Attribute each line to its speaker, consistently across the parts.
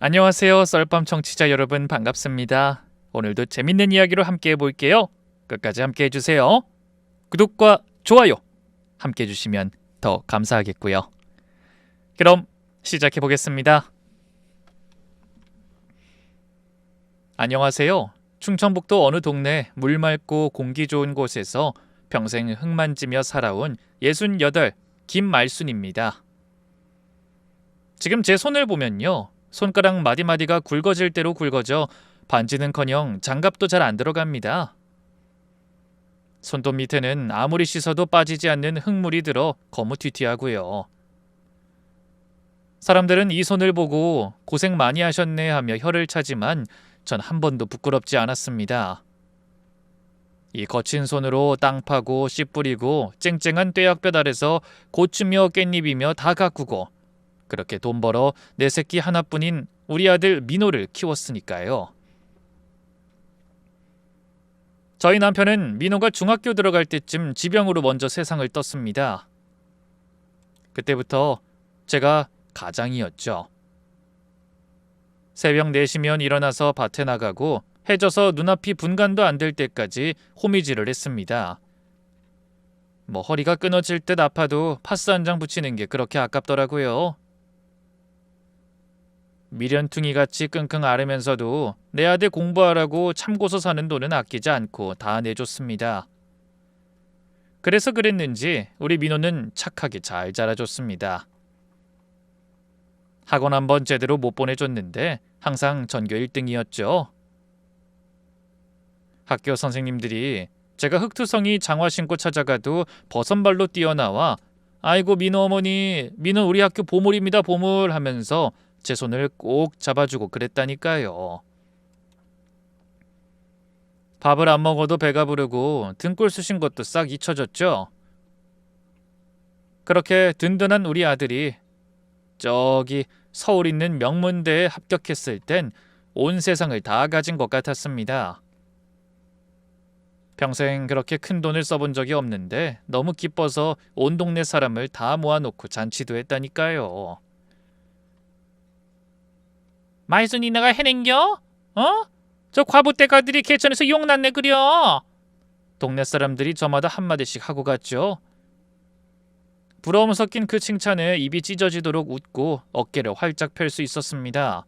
Speaker 1: 안녕하세요. 썰밤 청취자 여러분 반갑습니다. 오늘도 재밌는 이야기로 함께 해볼게요. 끝까지 함께 해주세요. 구독과 좋아요 함께 해주시면 더 감사하겠고요. 그럼 시작해보겠습니다. 안녕하세요. 충청북도 어느 동네 물 맑고 공기 좋은 곳에서 평생 흙만 찌며 살아온 68 김말순입니다. 지금 제 손을 보면요, 손가락 마디마디가 굵어질 대로 굵어져 반지는커녕 장갑도 잘 안 들어갑니다. 손톱 밑에는 아무리 씻어도 빠지지 않는 흙물이 들어 거무튀튀하고요. 사람들은 이 손을 보고 고생 많이 하셨네 하며 혀를 차지만 전 한 번도 부끄럽지 않았습니다. 이 거친 손으로 땅 파고 씨 뿌리고 쨍쨍한 뙤약볕 아래서 고추며 깻잎이며 다 가꾸고 그렇게 돈 벌어 내 새끼 하나뿐인 우리 아들 민호를 키웠으니까요. 저희 남편은 민호가 중학교 들어갈 때쯤 지병으로 먼저 세상을 떴습니다. 그때부터 제가 가장이었죠. 새벽 4시면 일어나서 밭에 나가고 해져서 눈앞이 분간도 안 될 때까지 호미질을 했습니다. 허리가 끊어질 듯 아파도 파스 한 장 붙이는 게 그렇게 아깝더라고요. 미련퉁이같이 끙끙 앓으면서도 내 아들 공부하라고 참고서 사는 돈은 아끼지 않고 다 내줬습니다. 그래서 그랬는지 우리 민호는 착하게 잘 자라줬습니다. 학원 한번 제대로 못 보내줬는데 항상 전교 1등이었죠. 학교 선생님들이 제가 흙투성이 장화 신고 찾아가도 버선발로 뛰어나와 아이고 민호 어머니, 민호 우리 학교 보물입니다 보물 하면서 제 손을 꼭 잡아주고 그랬다니까요. 밥을 안 먹어도 배가 부르고 등골 쑤신 것도 싹 잊혀졌죠. 그렇게 든든한 우리 아들이 저기 서울 있는 명문대에 합격했을 땐 온 세상을 다 가진 것 같았습니다. 평생 그렇게 큰 돈을 써본 적이 없는데 너무 기뻐서 온 동네 사람을 다 모아놓고 잔치도 했다니까요. 말순이 내가 해낸겨? 저 과부떼가들이 개천에서 용났네 그려. 동네 사람들이 저마다 한마디씩 하고 갔죠. 부러움 섞인 그 칭찬에 입이 찢어지도록 웃고 어깨를 활짝 펼 수 있었습니다.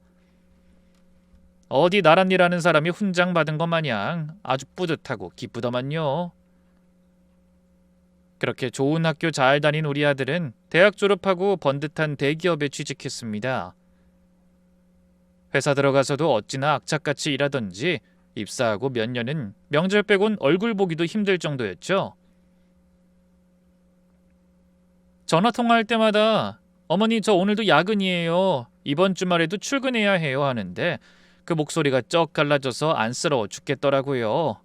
Speaker 1: 어디 나란 일하는 사람이 훈장 받은 것 마냥 아주 뿌듯하고 기쁘더만요. 그렇게 좋은 학교 잘 다닌 우리 아들은 대학 졸업하고 번듯한 대기업에 취직했습니다. 회사 들어가서도 어찌나 악착같이 일하던지 입사하고 몇 년은 명절 빼곤 얼굴 보기도 힘들 정도였죠. 전화 통화할 때마다 어머니 저 오늘도 야근이에요. 이번 주말에도 출근해야 해요 하는데 그 목소리가 쩍 갈라져서 안쓰러워 죽겠더라고요.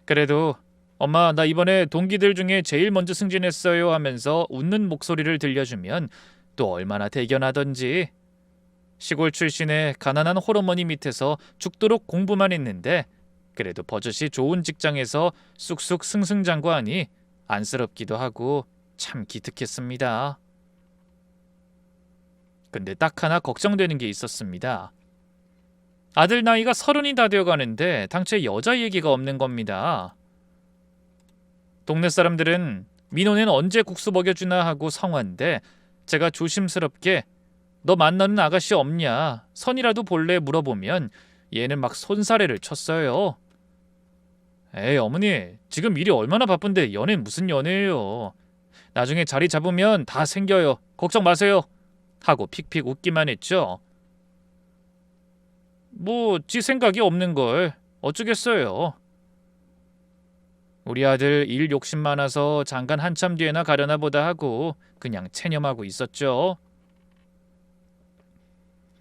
Speaker 1: 그래도 엄마 나 이번에 동기들 중에 제일 먼저 승진했어요 하면서 웃는 목소리를 들려주면 또 얼마나 대견하던지. 시골 출신의 가난한 홀어머니 밑에서 죽도록 공부만 했는데 그래도 버젓이 좋은 직장에서 쑥쑥 승승장구하니 안쓰럽기도 하고 참 기특했습니다. 근데 딱 하나 걱정되는 게 있었습니다. 아들 나이가 30이 다 되어가는데 당최 여자 얘기가 없는 겁니다. 동네 사람들은 민호는 언제 국수 먹여주나 하고 성화인데 제가 조심스럽게 너 만나는 아가씨 없냐? 선이라도 볼래? 물어보면 얘는 막 손사래를 쳤어요. 에이 어머니 지금 일이 얼마나 바쁜데 연애는 무슨 연애예요. 나중에 자리 잡으면 다 생겨요. 걱정 마세요. 하고 픽픽 웃기만 했죠. 지 생각이 없는 걸 어쩌겠어요. 우리 아들 일 욕심 많아서 잠깐 한참 뒤에나 가려나 보다 하고 그냥 체념하고 있었죠.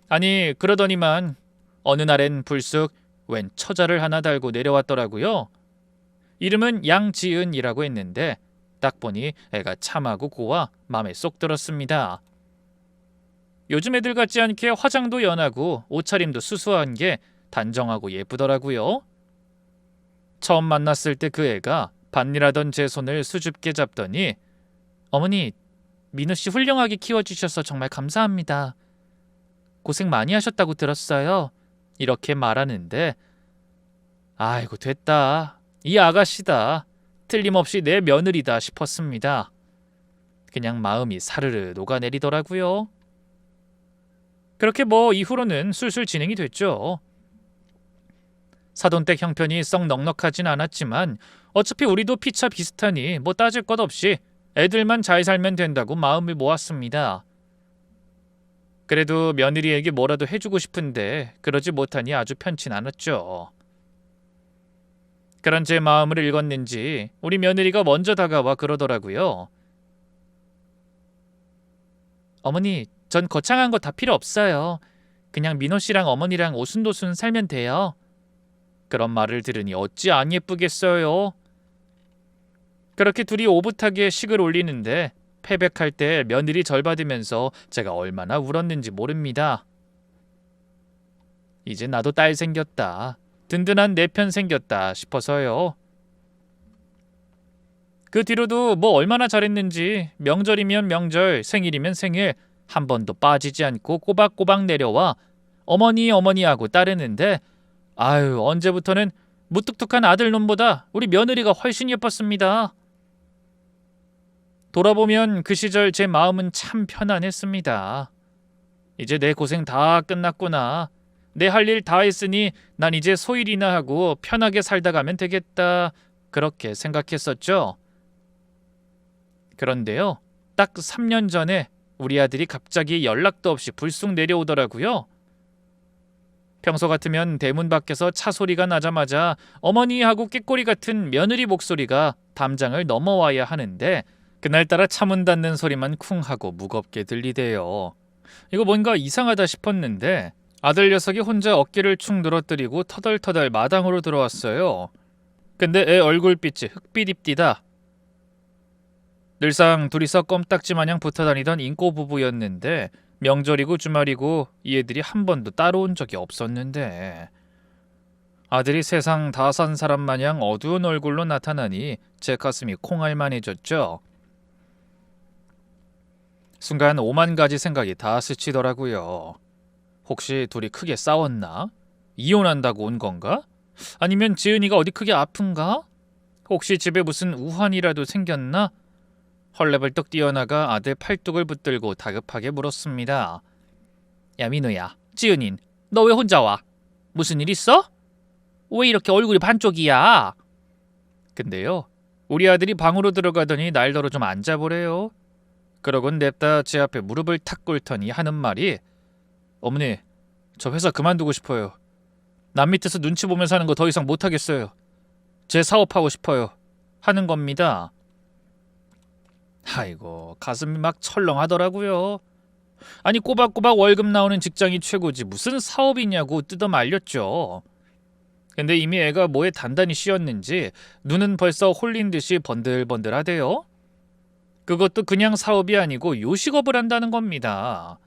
Speaker 1: 아니 그러더니만 어느 날엔 불쑥 웬 처자를 하나 달고 내려왔더라고요. 이름은 양지은이라고 했는데 딱 보니 애가 참하고 고와 맘에 쏙 들었습니다. 요즘 애들 같지 않게 화장도 연하고 옷차림도 수수한 게 단정하고 예쁘더라고요. 처음 만났을 때 그 애가 밭일하던 제 손을 수줍게 잡더니 어머니 민호씨 훌륭하게 키워주셔서 정말 감사합니다. 고생 많이 하셨다고 들었어요. 이렇게 말하는데 아이고 됐다. 이 아가씨다. 틀림없이 내 며느리다 싶었습니다. 그냥 마음이 사르르 녹아내리더라고요. 그렇게 이후로는 술술 진행이 됐죠. 사돈댁 형편이 썩 넉넉하진 않았지만 어차피 우리도 피차 비슷하니 따질 것 없이 애들만 잘 살면 된다고 마음을 모았습니다. 그래도 며느리에게 뭐라도 해주고 싶은데 그러지 못하니 아주 편치 않았죠. 그런 제 마음을 읽었는지 우리 며느리가 먼저 다가와 그러더라고요. 어머니, 전 거창한 거 다 필요 없어요. 그냥 민호 씨랑 어머니랑 오순도순 살면 돼요. 그런 말을 들으니 어찌 안 예쁘겠어요. 그렇게 둘이 오붓하게 식을 올리는데 패백할 때 며느리 절 받으면서 제가 얼마나 울었는지 모릅니다. 이제 나도 딸 생겼다. 든든한 내 편 생겼다 싶어서요. 그 뒤로도 얼마나 잘했는지 명절이면 명절, 생일이면 생일 한 번도 빠지지 않고 꼬박꼬박 내려와 어머니 어머니 하고 따르는데 아유 언제부터는 무뚝뚝한 아들놈보다 우리 며느리가 훨씬 예뻤습니다. 돌아보면 그 시절 제 마음은 참 편안했습니다. 이제 내 고생 다 끝났구나. 내 할 일 다 했으니 난 이제 소일이나 하고 편하게 살다 가면 되겠다. 그렇게 생각했었죠. 그런데요. 딱 3년 전에 우리 아들이 갑자기 연락도 없이 불쑥 내려오더라고요. 평소 같으면 대문 밖에서 차 소리가 나자마자 어머니 하고 꾀꼬리 같은 며느리 목소리가 담장을 넘어와야 하는데 그날따라 차문 닫는 소리만 쿵 하고 무겁게 들리대요. 이거 뭔가 이상하다 싶었는데 아들 녀석이 혼자 어깨를 축 늘어뜨리고 터덜터덜 마당으로 들어왔어요. 근데 애 얼굴빛이 흑빛입디다. 늘상 둘이서 껌딱지 마냥 붙어다니던 인꼬 부부였는데 명절이고 주말이고 이 애들이 한 번도 따라온 적이 없었는데 아들이 세상 다 산 사람 마냥 어두운 얼굴로 나타나니 제 가슴이 콩알만해졌죠. 순간 오만 가지 생각이 다 스치더라고요. 혹시 둘이 크게 싸웠나? 이혼한다고 온 건가? 아니면 지은이가 어디 크게 아픈가? 혹시 집에 무슨 우환이라도 생겼나? 헐레벌떡 뛰어나가 아들 팔뚝을 붙들고 다급하게 물었습니다. 야 민우야, 지은인, 너 왜 혼자 와? 무슨 일 있어? 왜 이렇게 얼굴이 반쪽이야? 근데요, 우리 아들이 방으로 들어가더니 날더러 좀 앉아보래요. 그러곤 냅다 제 앞에 무릎을 탁 꿇더니 하는 말이 어머니, 저 회사 그만두고 싶어요. 남 밑에서 눈치 보면서 하는 거 더 이상 못하겠어요. 제 사업하고 싶어요. 하는 겁니다. 아이고 가슴이 막 철렁하더라고요. 아니 꼬박꼬박 월급 나오는 직장이 최고지 무슨 사업이냐고 뜯어 말렸죠. 근데 이미 애가 뭐에 단단히 씌었는지 눈은 벌써 홀린 듯이 번들번들하대요. 그것도 그냥 사업이 아니고 요식업을 한다는 겁니다.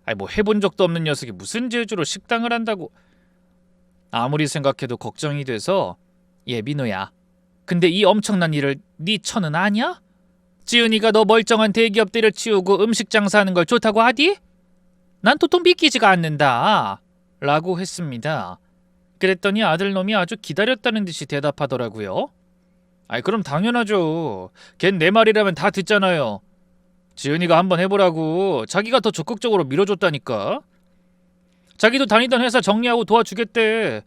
Speaker 1: 아니 해본 적도 없는 녀석이 무슨 재주로 식당을 한다고. 아무리 생각해도 걱정이 돼서 얘 민호야, 근데 이 엄청난 일을 네 처는 아냐? 지은이가 너 멀쩡한 대기업 때려치우고 음식 장사하는 걸 좋다고 하디? 난 도통 믿기지가 않는다. 라고 했습니다. 그랬더니 아들놈이 아주 기다렸다는 듯이 대답하더라고요. 아이 그럼 당연하죠. 걘 내 말이라면 다 듣잖아요. 지은이가 한번 해보라고 자기가 더 적극적으로 밀어줬다니까. 자기도 다니던 회사 정리하고 도와주겠대.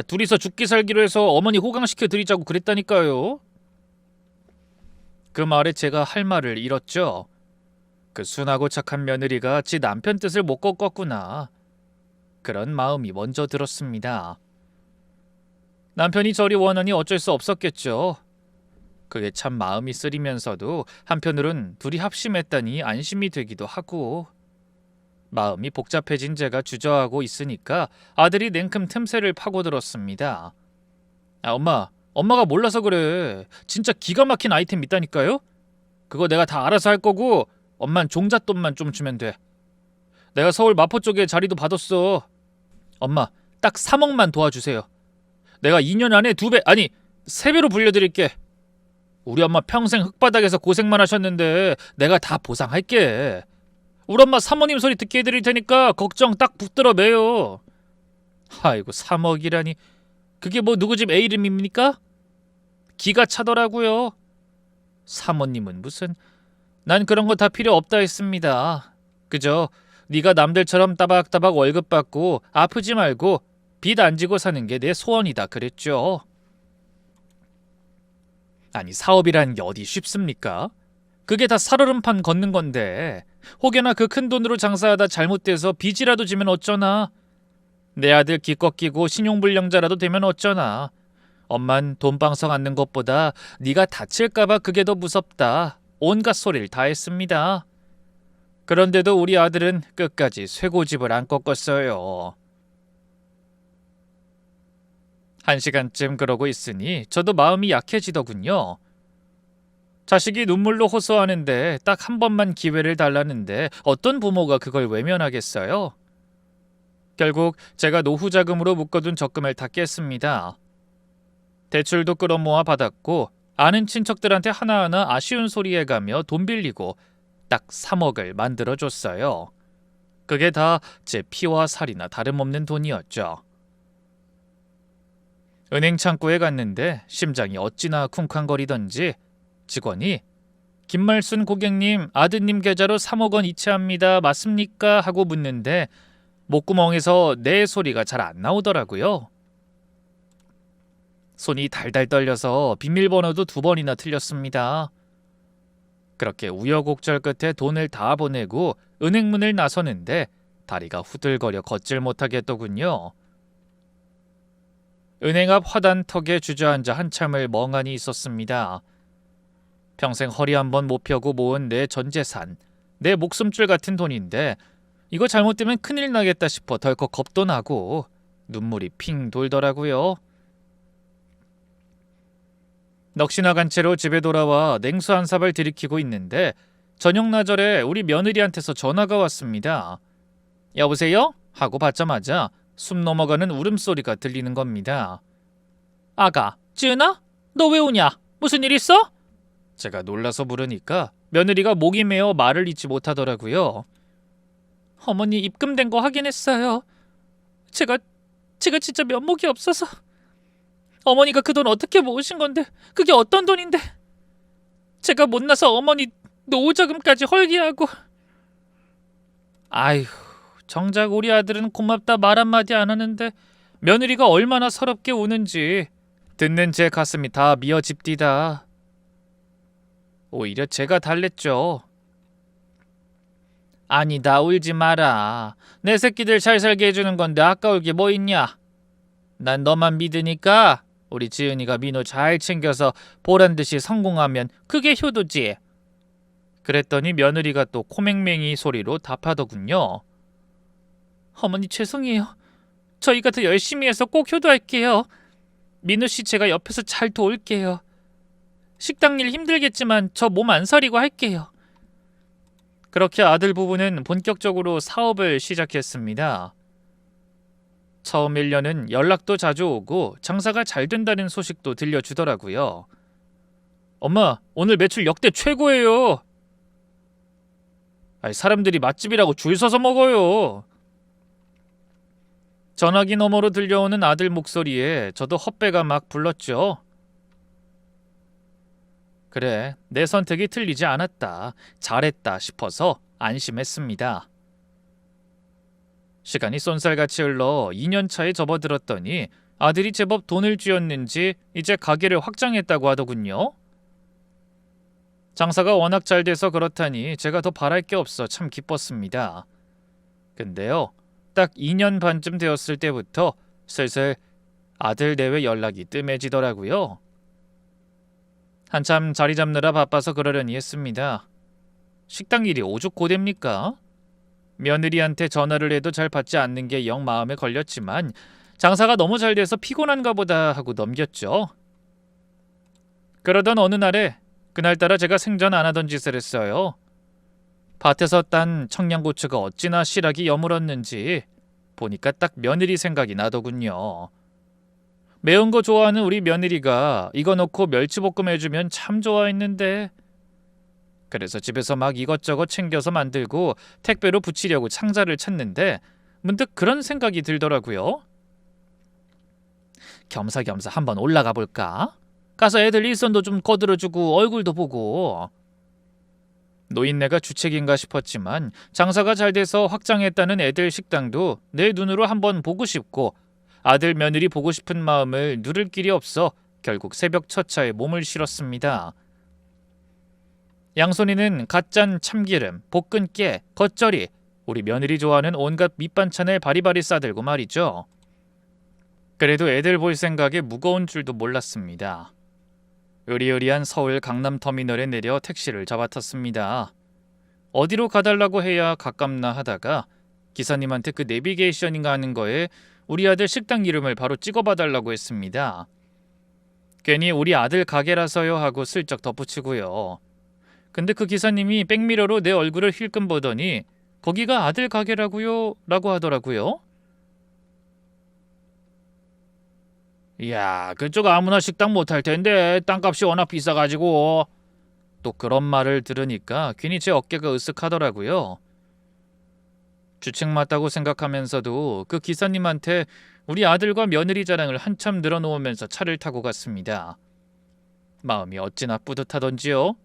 Speaker 1: 둘이서 죽기 살기로 해서 어머니 호강시켜 드리자고 그랬다니까요. 그 말에 제가 할 말을 잃었죠. 그 순하고 착한 며느리가 지 남편 뜻을 못 꺾었구나. 그런 마음이 먼저 들었습니다. 남편이 저리 원하니 어쩔 수 없었겠죠. 그게 참 마음이 쓰리면서도 한편으론 둘이 합심했다니 안심이 되기도 하고. 마음이 복잡해진 제가 주저하고 있으니까 아들이 냉큼 틈새를 파고들었습니다. 엄마가 몰라서 그래. 진짜 기가 막힌 아이템 있다니까요. 그거 내가 다 알아서 할 거고 엄만 종잣돈만 좀 주면 돼. 내가 서울 마포 쪽에 자리도 받았어. 엄마 딱 3억만 도와주세요. 내가 2년 안에 2배 아니 3배로 불려드릴게. 우리 엄마 평생 흙바닥에서 고생만 하셨는데 내가 다 보상할게. 우리 엄마 사모님 소리 듣게 해드릴 테니까 걱정 딱 붙들어 매요. 아이고 3억이라니. 그게 뭐 누구 집 애 이름입니까? 기가 차더라고요. 사모님은 무슨. 난 그런 거 다 필요 없다 했습니다. 그저 네가 남들처럼 따박따박 월급 받고 아프지 말고 빚 안 지고 사는 게 내 소원이다 그랬죠. 아니 사업이라는 게 어디 쉽습니까? 그게 다 살얼음판 걷는 건데 혹여나 그 큰 돈으로 장사하다 잘못돼서 빚이라도 지면 어쩌나. 내 아들 기껏 끼고 신용불량자라도 되면 어쩌나. 엄만 돈방석 앉는 것보다 네가 다칠까봐 그게 더 무섭다. 온갖 소리를 다 했습니다. 그런데도 우리 아들은 끝까지 쇠고집을 안 꺾었어요. 1시간쯤 그러고 있으니 저도 마음이 약해지더군요. 자식이 눈물로 호소하는데 딱 한 번만 기회를 달라는데 어떤 부모가 그걸 외면하겠어요? 결국 제가 노후 자금으로 묶어둔 적금을 다 깼습니다. 대출도 끌어모아 받았고 아는 친척들한테 하나하나 아쉬운 소리 해가며 돈 빌리고 딱 3억을 만들어줬어요. 그게 다 제 피와 살이나 다름없는 돈이었죠. 은행 창구에 갔는데 심장이 어찌나 쿵쾅거리던지 직원이 김말순 고객님 아드님 계좌로 3억 원 이체합니다. 맞습니까? 하고 묻는데 목구멍에서 내 소리가 잘 안 나오더라고요. 손이 달달 떨려서 비밀번호도 2번이나 틀렸습니다. 그렇게 우여곡절 끝에 돈을 다 보내고 은행문을 나서는데 다리가 후들거려 걷질 못하겠더군요. 은행 앞 화단턱에 주저앉아 한참을 멍하니 있었습니다. 평생 허리 한번 못 펴고 모은 내 전 재산, 내 목숨줄 같은 돈인데 이거 잘못되면 큰일 나겠다 싶어 덜컥 겁도 나고 눈물이 핑 돌더라고요. 넋이 나간 채로 집에 돌아와 냉수 한 삽을 들이키고 있는데 저녁 나절에 우리 며느리한테서 전화가 왔습니다. 여보세요? 하고 받자마자 숨 넘어가는 울음소리가 들리는 겁니다. 아가, 지은아? 너 왜 오냐? 무슨 일 있어? 제가 놀라서 물으니까 며느리가 목이 메어 말을 잇지 못하더라고요. 어머니 입금된 거 확인했어요. 제가 진짜 면목이 없어서. 어머니가 그 돈 어떻게 모으신 건데 그게 어떤 돈인데. 제가 못나서 어머니 노후자금까지 헐기하고. 아휴, 정작 우리 아들은 고맙다 말 한마디 안 하는데 며느리가 얼마나 서럽게 우는지 듣는 제 가슴이 다 미어집디다. 오히려 제가 달랬죠. 아니다, 울지 마라. 내 새끼들 잘 살게 해주는 건데 아까울 게 뭐 있냐. 난 너만 믿으니까 우리 지은이가 민호 잘 챙겨서 보란듯이 성공하면 그게 효도지. 그랬더니 며느리가 또 코맹맹이 소리로 답하더군요. 어머니 죄송해요. 저희가 더 열심히 해서 꼭 효도할게요. 민호씨 제가 옆에서 잘 도울게요. 식당 일 힘들겠지만 저 몸 안 사리고 할게요. 그렇게 아들 부부는 본격적으로 사업을 시작했습니다. 처음 1년은 연락도 자주 오고 장사가 잘 된다는 소식도 들려주더라고요. 엄마, 오늘 매출 역대 최고예요. 아니, 사람들이 맛집이라고 줄 서서 먹어요. 전화기 너머로 들려오는 아들 목소리에 저도 헛배가 막 불렀죠. 그래, 내 선택이 틀리지 않았다. 잘했다 싶어서 안심했습니다. 시간이 쏜살같이 흘러 2년 차에 접어들었더니 아들이 제법 돈을 쥐었는지 이제 가게를 확장했다고 하더군요. 장사가 워낙 잘 돼서 그렇다니 제가 더 바랄 게 없어 참 기뻤습니다. 근데요, 딱 2년 반쯤 되었을 때부터 슬슬 아들 내외 연락이 뜸해지더라고요. 한참 자리 잡느라 바빠서 그러려니 했습니다. 식당 일이 오죽 고됩니까? 며느리한테 전화를 해도 잘 받지 않는 게 영 마음에 걸렸지만 장사가 너무 잘 돼서 피곤한가 보다 하고 넘겼죠. 그러던 어느 날에 그날따라 제가 생전 안 하던 짓을 했어요. 밭에서 딴 청양고추가 어찌나 실하기 여물었는지 보니까 딱 며느리 생각이 나더군요. 매운 거 좋아하는 우리 며느리가 이거 넣고 멸치볶음 해주면 참 좋아했는데 그래서 집에서 막 이것저것 챙겨서 만들고 택배로 붙이려고 상자를 찾는데 문득 그런 생각이 들더라고요. 겸사겸사 한번 올라가 볼까? 가서 애들 일손도 좀 거들어주고 얼굴도 보고. 노인네가 주책인가 싶었지만 장사가 잘 돼서 확장했다는 애들 식당도 내 눈으로 한번 보고 싶고 아들 며느리 보고 싶은 마음을 누를 길이 없어 결국 새벽 첫차에 몸을 실었습니다. 양손이는 갓 짠 참기름, 볶은 깨, 겉절이, 우리 며느리 좋아하는 온갖 밑반찬을 바리바리 싸들고 말이죠. 그래도 애들 볼 생각에 무거운 줄도 몰랐습니다. 으리으리한 서울 강남터미널에 내려 택시를 잡아탔습니다. 어디로 가달라고 해야 가깝나 하다가 기사님한테 그 내비게이션인가 하는 거에 우리 아들 식당 이름을 바로 찍어봐달라고 했습니다. 괜히 우리 아들 가게라서요 하고 슬쩍 덧붙이고요. 근데 그 기사님이 백미러로 내 얼굴을 힐끔 보더니 거기가 아들 가게라고요? 라고 하더라고요. 이야, 그쪽 아무나 식당 못할 텐데 땅값이 워낙 비싸가지고. 또 그런 말을 들으니까 괜히 제 어깨가 으쓱하더라고요. 주책 맞다고 생각하면서도 그 기사님한테 우리 아들과 며느리 자랑을 한참 늘어놓으면서 차를 타고 갔습니다. 마음이 어찌나 뿌듯하던지요.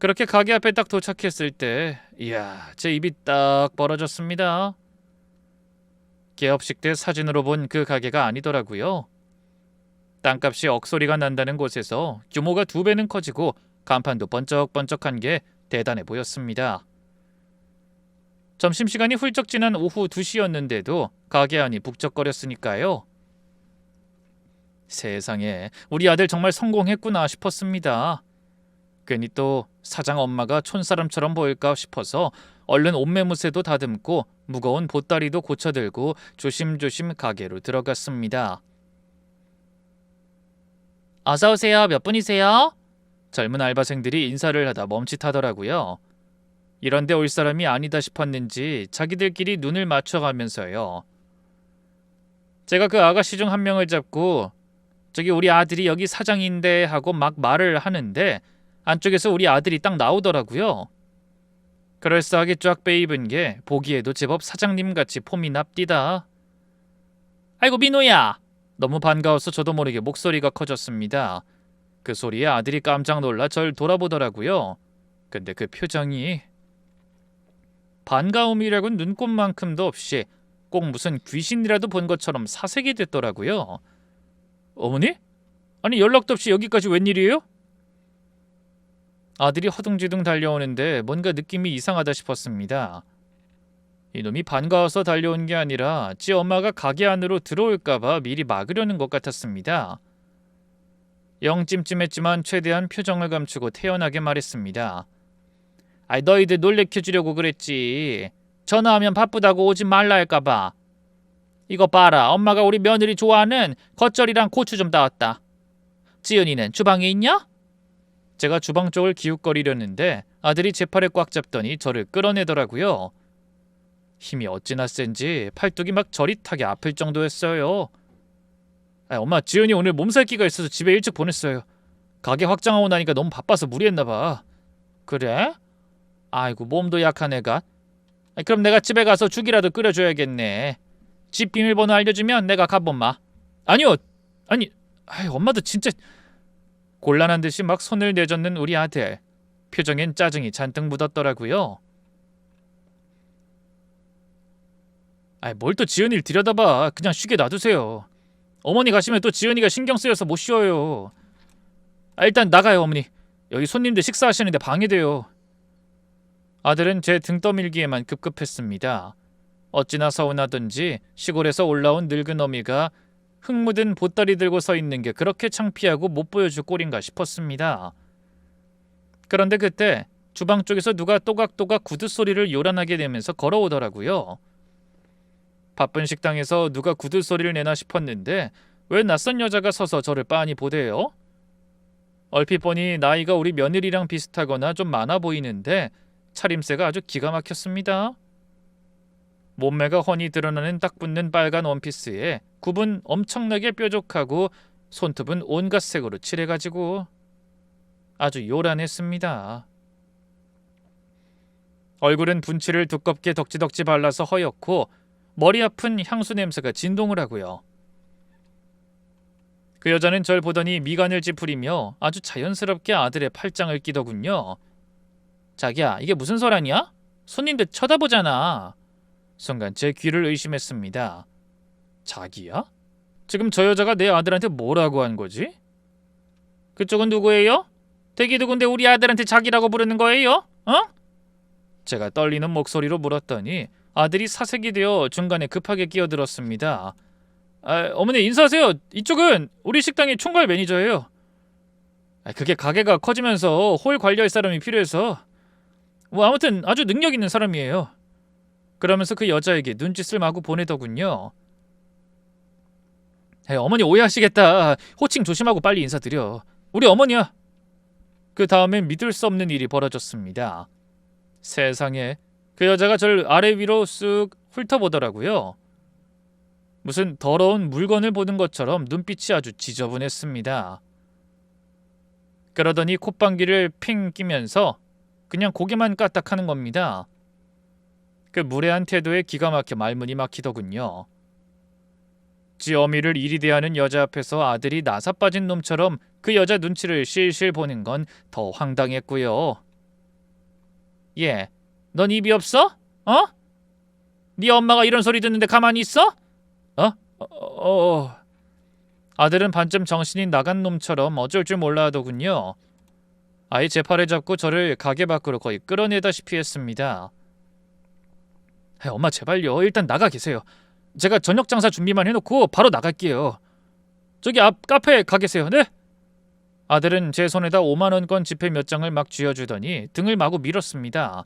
Speaker 1: 그렇게 가게 앞에 딱 도착했을 때 이야, 제 입이 딱 벌어졌습니다. 개업식 때 사진으로 본 그 가게가 아니더라고요. 땅값이 억소리가 난다는 곳에서 규모가 2배는 커지고 간판도 번쩍번쩍한 게 대단해 보였습니다. 점심시간이 훌쩍 지난 오후 2시였는데도 가게 안이 북적거렸으니까요. 세상에, 우리 아들 정말 성공했구나 싶었습니다. 괜히 또 사장 엄마가 촌사람처럼 보일까 싶어서 얼른 옷매무새도 다듬고 무거운 보따리도 고쳐들고 조심조심 가게로 들어갔습니다. 어서오세요. 몇 분이세요? 젊은 알바생들이 인사를 하다 멈칫하더라고요. 이런데 올 사람이 아니다 싶었는지 자기들끼리 눈을 맞춰가면서요. 제가 그 아가씨 중 한 명을 잡고 저기 우리 아들이 여기 사장인데 하고 막 말을 하는데 안쪽에서 우리 아들이 딱 나오더라고요. 그럴싸하게 쫙 빼입은 게 보기에도 제법 사장님같이 폼이 납디다. 아이고 민호야. 너무 반가워서 저도 모르게 목소리가 커졌습니다. 그 소리에 아들이 깜짝 놀라 절 돌아보더라고요. 근데 그 표정이 반가움이라곤 눈꼽만큼도 없이 꼭 무슨 귀신이라도 본 것처럼 사색이 됐더라고요. 어머니? 아니 연락도 없이 여기까지 웬일이에요? 아들이 허둥지둥 달려오는데 뭔가 느낌이 이상하다 싶었습니다. 이놈이 반가워서 달려온 게 아니라 지 엄마가 가게 안으로 들어올까봐 미리 막으려는 것 같았습니다. 영 찜찜했지만 최대한 표정을 감추고 태연하게 말했습니다. 아이 너희들 놀래켜주려고 그랬지. 전화하면 바쁘다고 오지 말라 할까봐. 이거 봐라. 엄마가 우리 며느리 좋아하는 겉절이랑 고추 좀 따왔다. 지은이는 주방에 있냐? 제가 주방 쪽을 기웃거리려는데 아들이 제 팔을 꽉 잡더니 저를 끌어내더라고요. 힘이 어찌나 센지 팔뚝이 막 저릿하게 아플 정도였어요. 엄마, 지은이 오늘 몸살기가 있어서 집에 일찍 보냈어요. 가게 확장하고 나니까 너무 바빠서 무리했나봐. 그래? 아이고 몸도 약한 애가. 그럼 내가 집에 가서 죽이라도 끓여줘야겠네. 집 비밀번호 알려주면 내가 가본마. 아니요. 아니 엄마도 진짜. 곤란한 듯이 막 손을 내젓는 우리 아들. 표정엔 짜증이 잔뜩 묻었더라고요. 뭘 또 지은이를 들여다봐. 그냥 쉬게 놔두세요. 어머니 가시면 또 지은이가 신경 쓰여서 못 쉬어요. 일단 나가요 어머니. 여기 손님들 식사하시는데 방해돼요. 아들은 제 등 떠밀기에만 급급했습니다. 어찌나 서운하던지 시골에서 올라온 늙은 어미가 흙 묻은 보따리 들고 서 있는 게 그렇게 창피하고 못 보여줄 꼴인가 싶었습니다. 그런데 그때 주방 쪽에서 누가 또각또각 구두 소리를 요란하게 내면서 걸어오더라고요. 바쁜 식당에서 누가 구두 소리를 내나 싶었는데 왜 낯선 여자가 서서 저를 빤히 보대요? 얼핏 보니 나이가 우리 며느리랑 비슷하거나 좀 많아 보이는데 차림새가 아주 기가 막혔습니다. 몸매가 훤히 드러나는 딱 붙는 빨간 원피스에 굽은 엄청나게 뾰족하고 손톱은 온갖 색으로 칠해가지고 아주 요란했습니다. 얼굴은 분칠을 두껍게 덕지덕지 발라서 허옇고 머리 아픈 향수 냄새가 진동을 하고요. 그 여자는 절 보더니 미간을 찌푸리며 아주 자연스럽게 아들의 팔짱을 끼더군요. 자기야, 이게 무슨 소란이야? 손님들 쳐다보잖아. 순간 제 귀를 의심했습니다. 자기야? 지금 저 여자가 내 아들한테 뭐라고 한 거지? 그쪽은 누구예요? 대기 누군데 우리 아들한테 자기라고 부르는 거예요? 어? 제가 떨리는 목소리로 물었더니 아들이 사색이 되어 중간에 급하게 끼어들었습니다. 어머니 인사하세요. 이쪽은 우리 식당의 총괄 매니저예요. 그게 가게가 커지면서 홀 관리할 사람이 필요해서 아무튼 아주 능력 있는 사람이에요. 그러면서 그 여자에게 눈짓을 마구 보내더군요. 어머니 오해하시겠다. 호칭 조심하고 빨리 인사드려. 우리 어머니야. 그 다음엔 믿을 수 없는 일이 벌어졌습니다. 세상에, 그 여자가 절 아래 위로 쓱 훑어보더라고요. 무슨 더러운 물건을 보는 것처럼 눈빛이 아주 지저분했습니다. 그러더니 콧방귀를 핑 끼면서 그냥 고개만 까딱하는 겁니다. 그 무례한 태도에 기가 막혀 말문이 막히더군요. 지 어미를 이리 대하는 여자 앞에서 아들이 나사 빠진 놈처럼 그 여자 눈치를 실실 보는 건 더 황당했고요. 넌 입이 없어? 어? 네 엄마가 이런 소리 듣는데 가만히 있어? 아들은 반쯤 정신이 나간 놈처럼 어쩔 줄 몰라 하더군요. 아예 제 팔을 잡고 저를 가게 밖으로 거의 끌어내다시피 했습니다. 엄마 제발요. 일단 나가 계세요. 제가 저녁 장사 준비만 해놓고 바로 나갈게요. 저기 앞 카페에 가 계세요. 네? 아들은 제 손에다 5만원권 지폐 몇 장을 막 쥐어주더니 등을 마구 밀었습니다.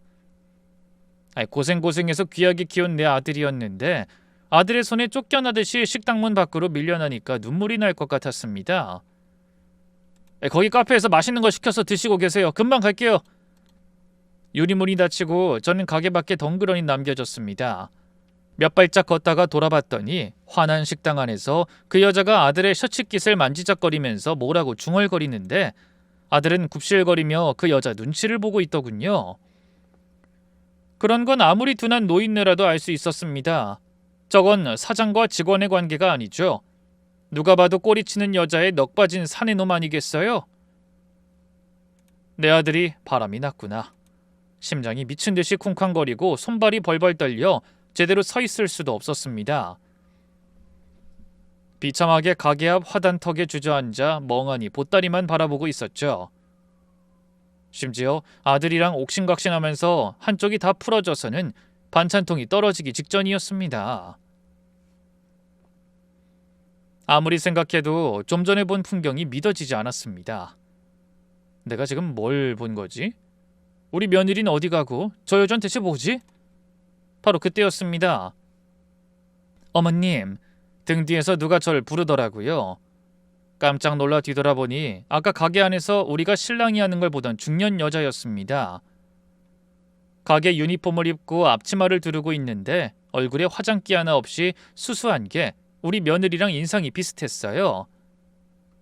Speaker 1: 고생고생해서 귀하게 키운 내 아들이었는데 아들의 손에 쫓겨나듯이 식당문 밖으로 밀려나니까 눈물이 날 것 같았습니다. 거기 카페에서 맛있는 거 시켜서 드시고 계세요. 금방 갈게요. 유리문이 닫히고 저는 가게 밖에 덩그러니 남겨졌습니다. 몇 발짝 걷다가 돌아봤더니 환한 식당 안에서 그 여자가 아들의 셔츠깃을 만지작거리면서 뭐라고 중얼거리는데 아들은 굽실거리며 그 여자 눈치를 보고 있더군요. 그런 건 아무리 둔한 노인네라도 알 수 있었습니다. 저건 사장과 직원의 관계가 아니죠. 누가 봐도 꼬리치는 여자의 넋 빠진 사내놈 아니겠어요? 내 아들이 바람이 났구나. 심장이 미친 듯이 쿵쾅거리고 손발이 벌벌 떨려 제대로 서 있을 수도 없었습니다. 비참하게 가게 앞 화단턱에 주저앉아 멍하니 보따리만 바라보고 있었죠. 심지어 아들이랑 옥신각신하면서 한쪽이 다 풀어져서는 반찬통이 떨어지기 직전이었습니다. 아무리 생각해도 좀 전에 본 풍경이 믿어지지 않았습니다. 내가 지금 뭘 본 거지? 우리 며느리는 어디 가고 저 여자는 대체 뭐지? 바로 그때였습니다. 어머님, 등 뒤에서 누가 절 부르더라고요. 깜짝 놀라 뒤돌아보니 아까 가게 안에서 우리가 실랑이 하는 걸 보던 중년 여자였습니다. 가게 유니폼을 입고 앞치마를 두르고 있는데 얼굴에 화장기 하나 없이 수수한 게 우리 며느리랑 인상이 비슷했어요.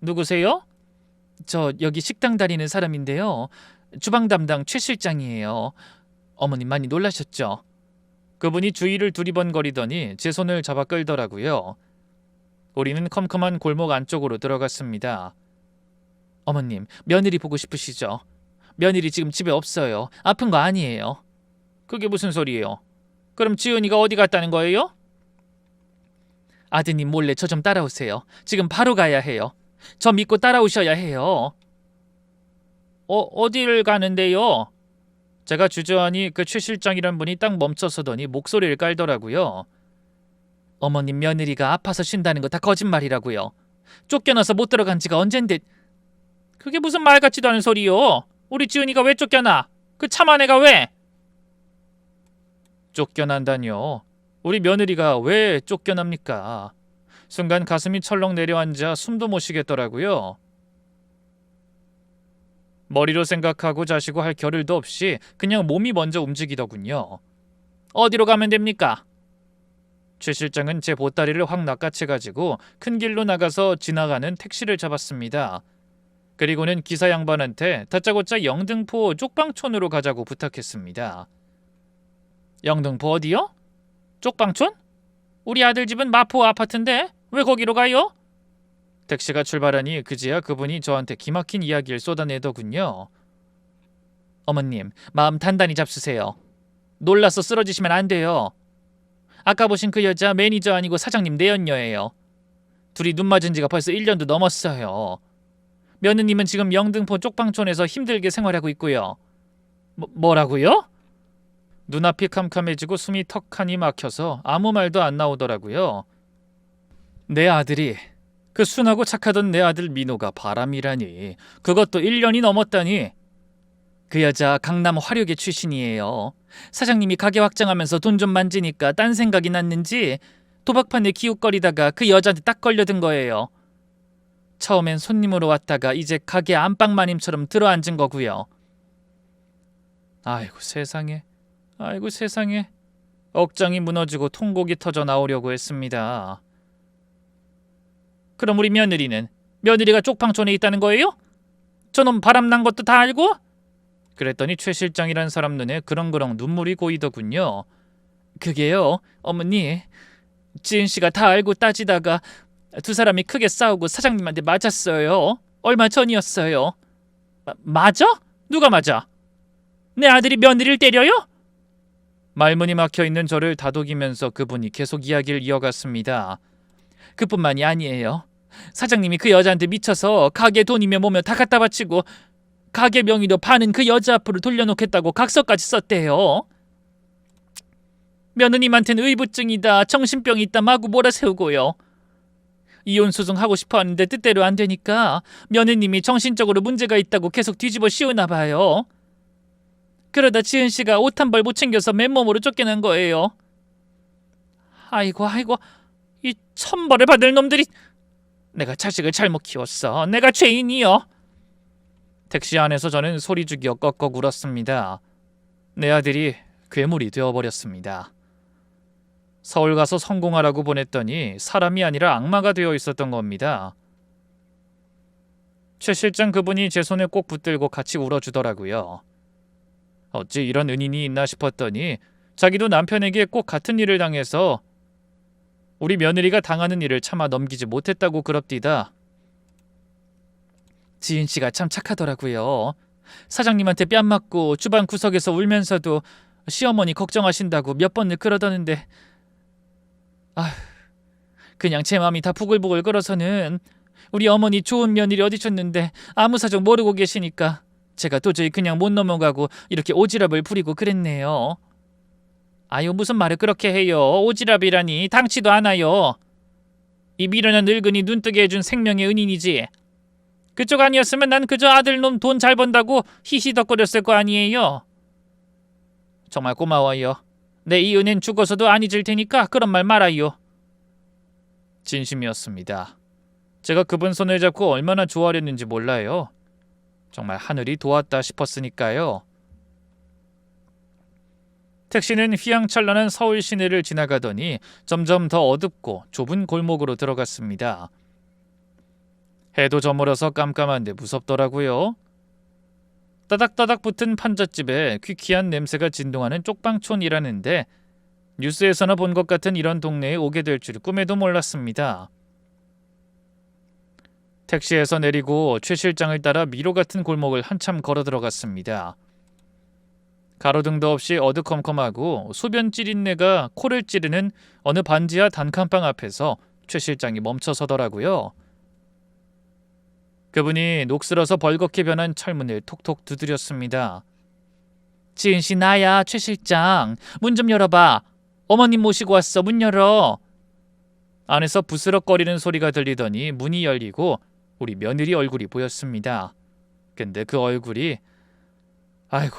Speaker 1: 누구세요? 저 여기 식당 다니는 사람인데요. 주방 담당 최 실장이에요. 어머님 많이 놀라셨죠? 그분이 주위를 두리번거리더니 제 손을 잡아 끌더라고요. 우리는 컴컴한 골목 안쪽으로 들어갔습니다. 어머님, 며느리 보고 싶으시죠? 며느리 지금 집에 없어요. 아픈 거 아니에요. 그게 무슨 소리예요? 그럼 지은이가 어디 갔다는 거예요? 아드님 몰래 저 좀 따라오세요. 지금 바로 가야 해요. 저 믿고 따라오셔야 해요. 어디를 가는데요? 제가 주저하니 그 최 실장이란 분이 딱 멈춰서더니 목소리를 깔더라고요. 어머님 며느리가 아파서 쉰다는 거 다 거짓말이라고요. 쫓겨나서 못 들어간 지가 언젠데. 그게 무슨 말 같지도 않은 소리요. 우리 지은이가 왜 쫓겨나? 그 참한 애가 왜? 쫓겨난다뇨. 우리 며느리가 왜 쫓겨납니까? 순간 가슴이 철렁 내려앉아 숨도 못 쉬겠더라고요. 머리로 생각하고 자시고 할 겨를도 없이 그냥 몸이 먼저 움직이더군요. 어디로 가면 됩니까? 최 실장은 제 보따리를 확 낚아채가지고 큰 길로 나가서 지나가는 택시를 잡았습니다. 그리고는 기사 양반한테 다짜고짜 영등포 쪽방촌으로 가자고 부탁했습니다. 영등포 어디요? 쪽방촌? 우리 아들 집은 마포 아파트인데 왜 거기로 가요? 택시가 출발하니 그제야 그분이 저한테 기막힌 이야기를 쏟아내더군요. 어머님, 마음 단단히 잡수세요. 놀라서 쓰러지시면 안 돼요. 아까 보신 그 여자 매니저 아니고 사장님 내연녀예요. 둘이 눈 맞은 지가 벌써 1년도 넘었어요. 며느님은 지금 영등포 쪽방촌에서 힘들게 생활하고 있고요. 뭐라고요? 눈앞이 캄캄해지고 숨이 턱하니 막혀서 아무 말도 안 나오더라고요. 내 아들이, 그 순하고 착하던 내 아들 민호가 바람이라니. 그것도 1년이 넘었다니. 그 여자 강남 화력의 출신이에요. 사장님이 가게 확장하면서 돈 좀 만지니까 딴 생각이 났는지 도박판에 기웃거리다가 그 여자한테 딱 걸려든 거예요. 처음엔 손님으로 왔다가 이제 가게 안방마님처럼 들어앉은 거고요. 아이고 세상에, 아이고 세상에. 억장이 무너지고 통곡이 터져 나오려고 했습니다. 그럼 우리 며느리가 쪽방촌에 있다는 거예요? 저놈 바람난 것도 다 알고? 그랬더니 최 실장이란 사람 눈에 그렁그렁 눈물이 고이더군요. 그게요, 어머니, 지은 씨가 다 알고 따지다가 두 사람이 크게 싸우고 사장님한테 맞았어요. 얼마 전이었어요. 맞아? 누가 맞아? 내 아들이 며느리를 때려요? 말문이 막혀있는 저를 다독이면서 그분이 계속 이야기를 이어갔습니다. 그뿐만이 아니에요. 사장님이 그 여자한테 미쳐서 가게 돈이며 뭐며 다 갖다 바치고 가게 명의도 반은 그 여자 앞으로 돌려놓겠다고 각서까지 썼대요. 며느님한테는 의부증이다, 정신병이 있다 마구 몰아세우고요. 이혼 소송하고 싶어 하는데 뜻대로 안 되니까 며느님이 정신적으로 문제가 있다고 계속 뒤집어 씌우나 봐요. 그러다 지은 씨가 옷 한 벌 못 챙겨서 맨몸으로 쫓겨난 거예요. 아이고, 이 천벌을 받을 놈들이. 내가 자식을 잘못 키웠어. 내가 죄인이요. 택시 안에서 저는 소리 죽여 꺽꺽 울었습니다. 내 아들이 괴물이 되어버렸습니다. 서울 가서 성공하라고 보냈더니 사람이 아니라 악마가 되어 있었던 겁니다. 최 실장 그분이 제 손에 꼭 붙들고 같이 울어주더라고요. 어찌 이런 은인이 있나 싶었더니 자기도 남편에게 꼭 같은 일을 당해서 우리 며느리가 당하는 일을 차마 넘기지 못했다고 그럽디다. 지은 씨가 참 착하더라고요. 사장님한테 뺨 맞고 주방 구석에서 울면서도 시어머니 걱정하신다고 몇 번을 그러더는데 그냥 제 마음이 다 부글부글 끓어서는 우리 어머니 좋은 며느리 어디 쳤는데 아무 사정 모르고 계시니까 제가 도저히 그냥 못 넘어가고 이렇게 오지랖을 부리고 그랬네요. 아유, 무슨 말을 그렇게 해요. 오지랖이라니 당치도 않아요. 이 미련한 늙은이 눈뜨게 해준 생명의 은인이지. 그쪽 아니었으면 난 그저 아들놈 돈 잘 번다고 히히덕거렸을 거 아니에요. 정말 고마워요. 내 이 은혜는 죽어서도 안 잊을 테니까 그런 말 말아요. 진심이었습니다. 제가 그분 손을 잡고 얼마나 좋아하렸는지 몰라요. 정말 하늘이 도왔다 싶었으니까요. 택시는 휘황찬란한 서울 시내를 지나가더니 점점 더 어둡고 좁은 골목으로 들어갔습니다. 해도 저물어서 깜깜한데 무섭더라고요. 따닥따닥 붙은 판잣집에 퀴퀴한 냄새가 진동하는 쪽방촌이라는데 뉴스에서나 본 것 같은 이런 동네에 오게 될 줄 꿈에도 몰랐습니다. 택시에서 내리고 최 실장을 따라 미로 같은 골목을 한참 걸어 들어갔습니다. 가로등도 없이 어두컴컴하고 소변 찌린내가 코를 찌르는 어느 반지하 단칸방 앞에서 최 실장이 멈춰 서더라고요. 그분이 녹슬어서 벌겋게 변한 철문을 톡톡 두드렸습니다. 지은 씨, 나야, 최 실장. 문 좀 열어봐. 어머님 모시고 왔어. 문 열어. 안에서 부스럭거리는 소리가 들리더니 문이 열리고 우리 며느리 얼굴이 보였습니다. 근데 그 얼굴이, 아이고,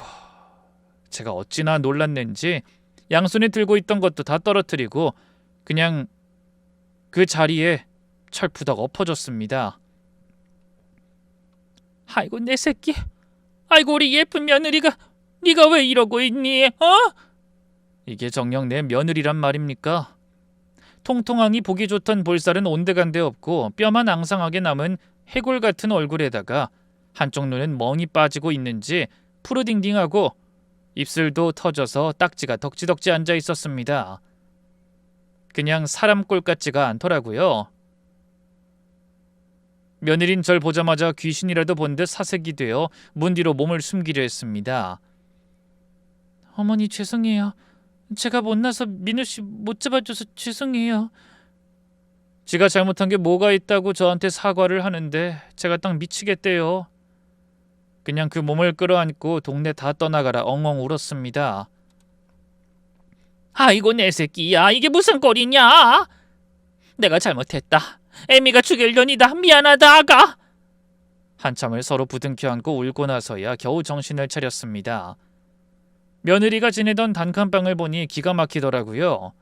Speaker 1: 제가 어찌나 놀랐는지 양손에 들고 있던 것도 다 떨어뜨리고 그냥 그 자리에 철푸덕 엎어졌습니다. 아이고, 내 새끼. 아이고, 우리 예쁜 며느리가. 네가 왜 이러고 있니? 이게 정녕 내 며느리란 말입니까? 통통하니 보기 좋던 볼살은 온데간데 없고 뼈만 앙상하게 남은 해골 같은 얼굴에다가 한쪽 눈은 멍이 빠지고 있는지 푸르딩딩하고 입술도 터져서 딱지가 덕지덕지 앉아 있었습니다. 그냥 사람 꼴 같지가 않더라고요. 며느린 절 보자마자 귀신이라도 본 듯 사색이 되어 문 뒤로 몸을 숨기려 했습니다. 어머니 죄송해요. 제가 못나서 민우 씨 못 잡아줘서 죄송해요. 지가 잘못한 게 뭐가 있다고 저한테 사과를 하는데 제가 딱 미치겠대요. 그냥 그 몸을 끌어안고 동네 다 떠나가라 엉엉 울었습니다. 아이고 내 새끼야, 이게 무슨 꼴이냐? 내가 잘못했다. 애미가 죽일 년이다. 미안하다 아가. 한참을 서로 부둥켜 안고 울고 나서야 겨우 정신을 차렸습니다. 며느리가 지내던 단칸방을 보니 기가 막히더라고요.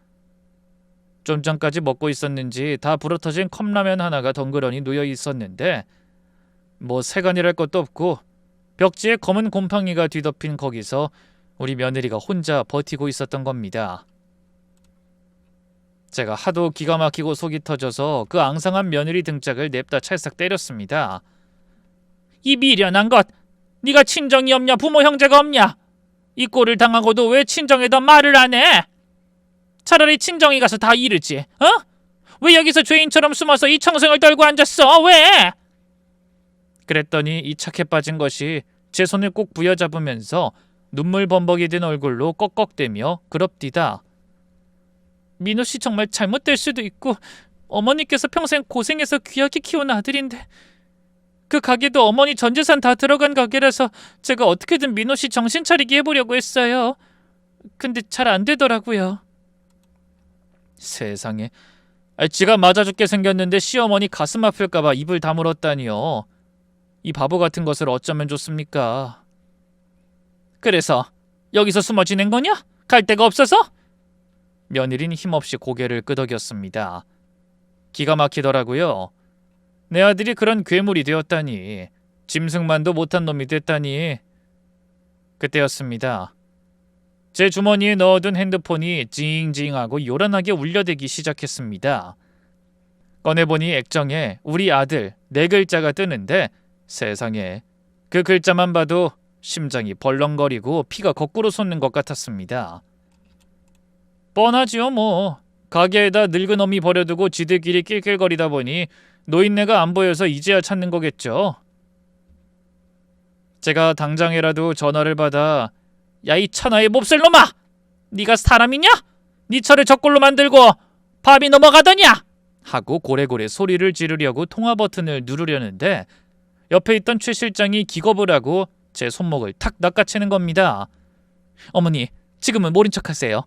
Speaker 1: 좀 전까지 먹고 있었는지 다 불어터진 컵라면 하나가 덩그러니 놓여 있었는데 뭐 세간이랄 것도 없고 벽지에 검은 곰팡이가 뒤덮인 거기서 우리 며느리가 혼자 버티고 있었던 겁니다. 제가 하도 기가 막히고 속이 터져서 그 앙상한 며느리 등짝을 냅다 찰싹 때렸습니다. 이 미련한 것! 네가 친정이 없냐 부모 형제가 없냐? 이 꼴을 당하고도 왜 친정에다 말을 안 해? 차라리 친정에 가서 다 이르지. 어? 왜 여기서 죄인처럼 숨어서 이 청승을 떨고 앉았어? 왜? 그랬더니 이 착해 빠진 것이 제 손을 꼭 부여잡으면서 눈물 범벅이 든 얼굴로 꺽꺽대며 그럽디다. 민호 씨 정말 잘못될 수도 있고 어머니께서 평생 고생해서 귀하게 키운 아들인데 그 가게도 어머니 전 재산 다 들어간 가게라서 제가 어떻게든 민호 씨 정신 차리게 해보려고 했어요. 근데 잘 안 되더라고요. 세상에, 지가 맞아 죽게 생겼는데 시어머니 가슴 아플까봐 입을 다물었다니요. 이 바보 같은 것을 어쩌면 좋습니까? 그래서 여기서 숨어 지낸 거냐? 갈 데가 없어서? 며느린 힘없이 고개를 끄덕였습니다. 기가 막히더라고요. 내 아들이 그런 괴물이 되었다니, 짐승만도 못한 놈이 됐다니. 그때였습니다. 제 주머니에 넣어둔 핸드폰이 징징하고 요란하게 울려대기 시작했습니다. 꺼내보니 액정에 우리 아들 4글자가 뜨는데 세상에, 그 글자만 봐도 심장이 벌렁거리고 피가 거꾸로 솟는 것 같았습니다. 뻔하지요 뭐. 가게에다 늙은 놈이 버려두고 지들끼리 낄낄거리다 보니 노인네가 안 보여서 이제야 찾는 거겠죠. 제가 당장이라도 전화를 받아 야 이 천하의 몹쓸 놈아! 네가 사람이냐? 네 차를 저꼴로 만들고 밥이 넘어가더냐? 하고 고래고래 소리를 지르려고 통화 버튼을 누르려는데 옆에 있던 최 실장이 기겁을 하고 제 손목을 탁 낚아채는 겁니다. 어머니, 지금은 모른 척하세요.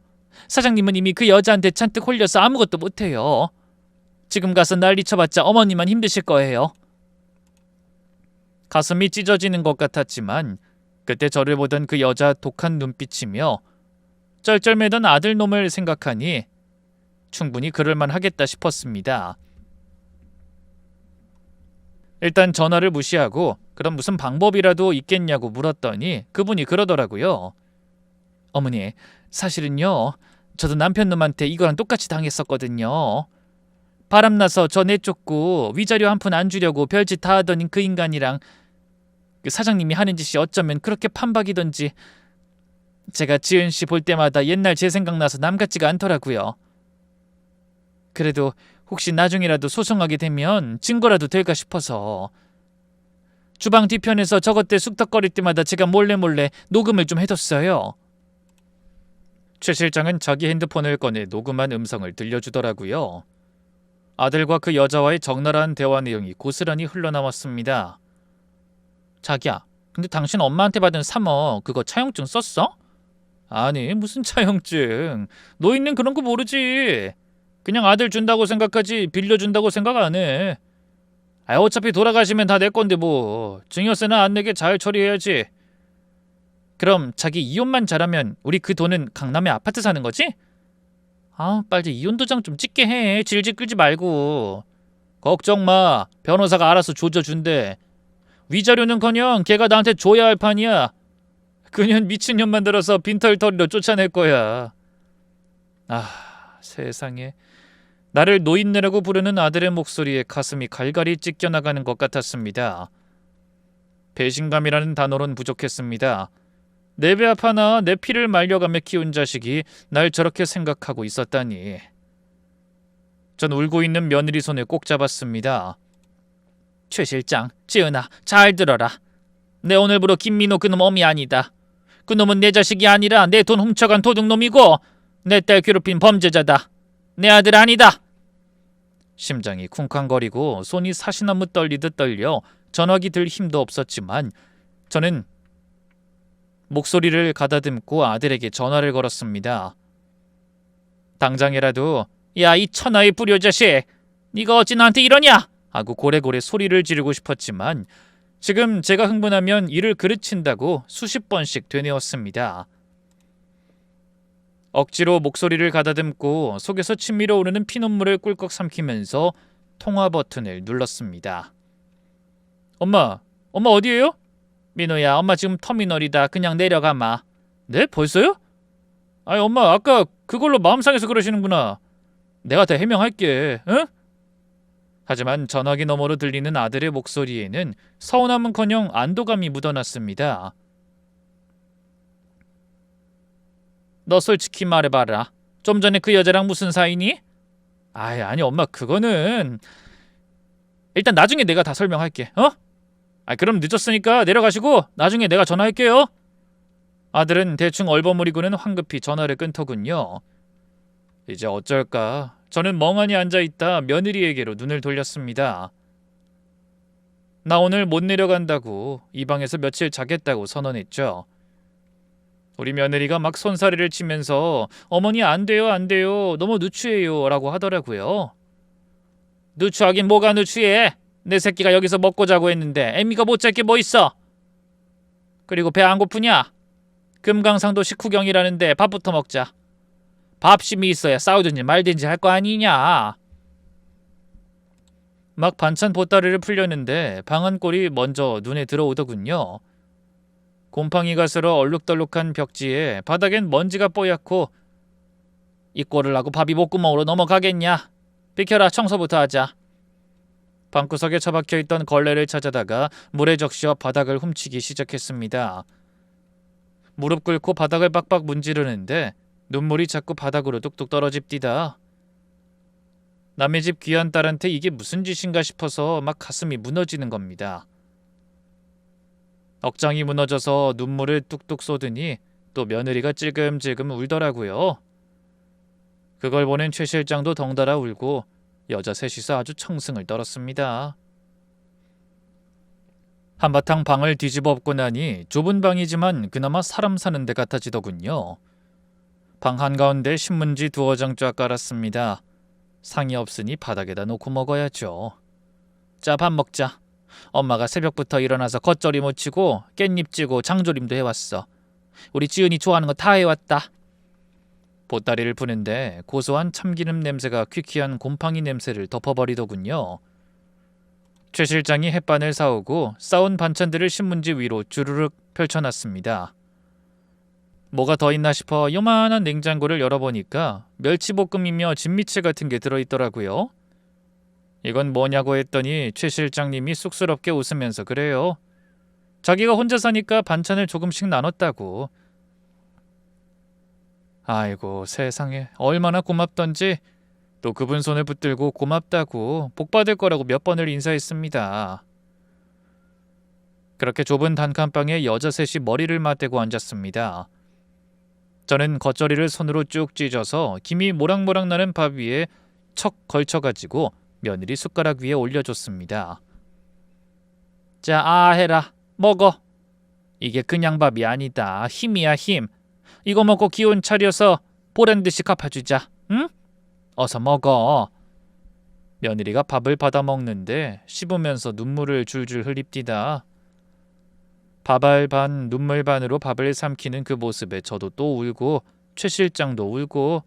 Speaker 1: 사장님은 이미 그 여자한테 잔뜩 홀려서 아무것도 못해요. 지금 가서 난리쳐봤자 어머니만 힘드실 거예요. 가슴이 찢어지는 것 같았지만 그때 저를 보던 그 여자 독한 눈빛이며 쩔쩔매던 아들놈을 생각하니 충분히 그럴만 하겠다 싶었습니다. 일단 전화를 무시하고 그럼 무슨 방법이라도 있겠냐고 물었더니 그분이 그러더라고요. 어머니, 사실은요, 저도 남편 놈한테 이거랑 똑같이 당했었거든요. 바람나서 저 내쫓고 위자료 한 푼 안 주려고 별짓 다 하더니 그 인간이랑 그 사장님이 하는 짓이 어쩌면 그렇게 판박이던지 제가 지은 씨 볼 때마다 옛날 제 생각나서 남 같지가 않더라고요. 그래도 혹시 나중이라도 소송하게 되면 증거라도 될까 싶어서 주방 뒤편에서 저것 때 쑥덕거릴 때마다 제가 몰래 녹음을 좀 해뒀어요. 최 실장은 자기 핸드폰을 꺼내 녹음한 음성을 들려주더라고요. 아들과 그 여자와의 적나라한 대화 내용이 고스란히 흘러나왔습니다. 자기야, 근데 당신 엄마한테 받은 3억 그거 차용증 썼어? 아니, 무슨 차용증. 노인는 그런 거 모르지. 그냥 아들 준다고 생각하지 빌려준다고 생각 안 해. 어차피 돌아가시면 다 내 건데 뭐. 증여세나 안 내게 잘 처리해야지. 그럼 자기 이혼만 잘하면 우리 그 돈은 강남에 아파트 사는 거지? 빨리 이혼 도장 좀 찍게 해. 질질 끌지 말고. 걱정 마. 변호사가 알아서 조져준대. 위자료는커녕 걔가 나한테 줘야 할 판이야. 그년 미친년 만들어서 빈털터리로 쫓아낼 거야. 세상에. 나를 노인네라고 부르는 아들의 목소리에 가슴이 갈갈이 찢겨나가는 것 같았습니다. 배신감이라는 단어로는 부족했습니다. 내 배 아파나 내 피를 말려가며 키운 자식이 날 저렇게 생각하고 있었다니. 전 울고 있는 며느리 손을 꼭 잡았습니다. 최 실장, 지은아, 잘 들어라. 내 오늘부로 김민호 그놈 어미 아니다. 그놈은 내 자식이 아니라 내 돈 훔쳐간 도둑놈이고 내 딸 괴롭힌 범죄자다. 내 아들 아니다. 심장이 쿵쾅거리고 손이 사시나무 떨리듯 떨려 전화기 들 힘도 없었지만 저는 목소리를 가다듬고 아들에게 전화를 걸었습니다. 당장이라도 야, 이 천하의 불효자식, 네가 어찌 나한테 이러냐? 하고 고래고래 소리를 지르고 싶었지만 지금 제가 흥분하면 이를 그르친다고 수십 번씩 되뇌었습니다. 억지로 목소리를 가다듬고 속에서 치밀어 오르는 피눈물을 꿀꺽 삼키면서 통화 버튼을 눌렀습니다. 엄마 어디에요? 민호야, 엄마 지금 터미널이다. 그냥 내려가마. 네? 벌써요? 아니 엄마 아까 그걸로 마음 상해서 그러시는구나. 내가 다 해명할게. 응? 하지만 전화기 너머로 들리는 아들의 목소리에는 서운함은커녕 안도감이 묻어났습니다. 너 솔직히 말해봐라. 좀 전에 그 여자랑 무슨 사이니? 아니 엄마 그거는 일단 나중에 내가 다 설명할게. 그럼 늦었으니까 내려가시고 나중에 내가 전화할게요. 아들은 대충 얼버무리고는 황급히 전화를 끊더군요. 이제 어쩔까. 저는 멍하니 앉아있다 며느리에게로 눈을 돌렸습니다. 나 오늘 못 내려간다고 이 방에서 며칠 자겠다고 선언했죠. 우리 며느리가 막 손사래를 치면서 어머니 안 돼요 너무 누추해요 라고 하더라고요. 누추하긴 뭐가 누추해. 내 새끼가 여기서 먹고 자고 했는데 애미가 못 잘 게 뭐 있어. 그리고 배 안 고프냐? 금강산도 식후경이라는데 밥부터 먹자. 밥심이 있어야 싸우든지 말든지 할 거 아니냐. 막 반찬 보따리를 풀려는데 방안 꼴이 먼저 눈에 들어오더군요. 곰팡이가 슬어 얼룩덜룩한 벽지에 바닥엔 먼지가 뽀얗고 이 꼴을 하고 밥이 목구멍으로 넘어가겠냐. 비켜라, 청소부터 하자. 방구석에 처박혀있던 걸레를 찾아다가 물에 적셔 바닥을 훔치기 시작했습니다. 무릎 꿇고 바닥을 빡빡 문지르는데 눈물이 자꾸 바닥으로 뚝뚝 떨어집디다. 남의 집 귀한 딸한테 이게 무슨 짓인가 싶어서 막 가슴이 무너지는 겁니다. 억장이 무너져서 눈물을 뚝뚝 쏟으니 또 며느리가 찔끔찔끔 울더라고요. 그걸 보는 최 실장도 덩달아 울고 여자 셋이서 아주 청승을 떨었습니다. 한바탕 방을 뒤집어 엎고 나니 좁은 방이지만 그나마 사람 사는 데 같아지더군요. 방 한가운데 신문지 두어 장 쫙 깔았습니다. 상이 없으니 바닥에다 놓고 먹어야죠. 자, 밥 먹자. 엄마가 새벽부터 일어나서 겉절이 무치고 깻잎 찌고 장조림도 해왔어. 우리 지은이 좋아하는 거 다 해왔다. 보따리를 푸는데 고소한 참기름 냄새가 퀴퀴한 곰팡이 냄새를 덮어버리더군요. 최 실장이 햇반을 사오고 싸온 반찬들을 신문지 위로 주르륵 펼쳐놨습니다. 뭐가 더 있나 싶어 요만한 냉장고를 열어보니까 멸치볶음이며 진미채 같은 게 들어있더라고요. 이건 뭐냐고 했더니 최 실장님이 쑥스럽게 웃으면서 그래요. 자기가 혼자 사니까 반찬을 조금씩 나눴다고. 아이고 세상에 얼마나 고맙던지. 또 그분 손을 붙들고 고맙다고 복받을 거라고 몇 번을 인사했습니다. 그렇게 좁은 단칸방에 여자 셋이 머리를 맞대고 앉았습니다. 저는 겉절이를 손으로 쭉 찢어서 김이 모락모락 나는 밥 위에 척 걸쳐가지고 며느리 숟가락 위에 올려줬습니다. 자, 해라. 먹어. 이게 그냥 밥이 아니다. 힘이야, 힘. 이거 먹고 기운 차려서 보란듯이 갚아주자. 응? 어서 먹어. 며느리가 밥을 받아 먹는데 씹으면서 눈물을 줄줄 흘립디다. 밥알 반 눈물 반으로 밥을 삼키는 그 모습에 저도 또 울고 최 실장도 울고.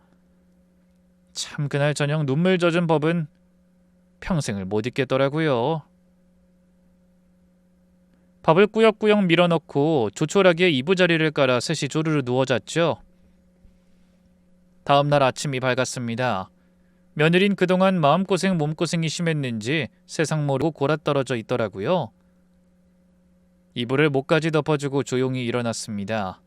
Speaker 1: 참 그날 저녁 눈물 젖은 법은 평생을 못 잊겠더라고요. 밥을 꾸역꾸역 밀어넣고 조촐하게 이부자리를 깔아 셋이 조르르 누워잤죠. 다음 날 아침이 밝았습니다. 며느린 그동안 마음고생 몸고생이 심했는지 세상 모르고 골아떨어져 있더라고요. 이불을 목까지 덮어주고 조용히 일어났습니다.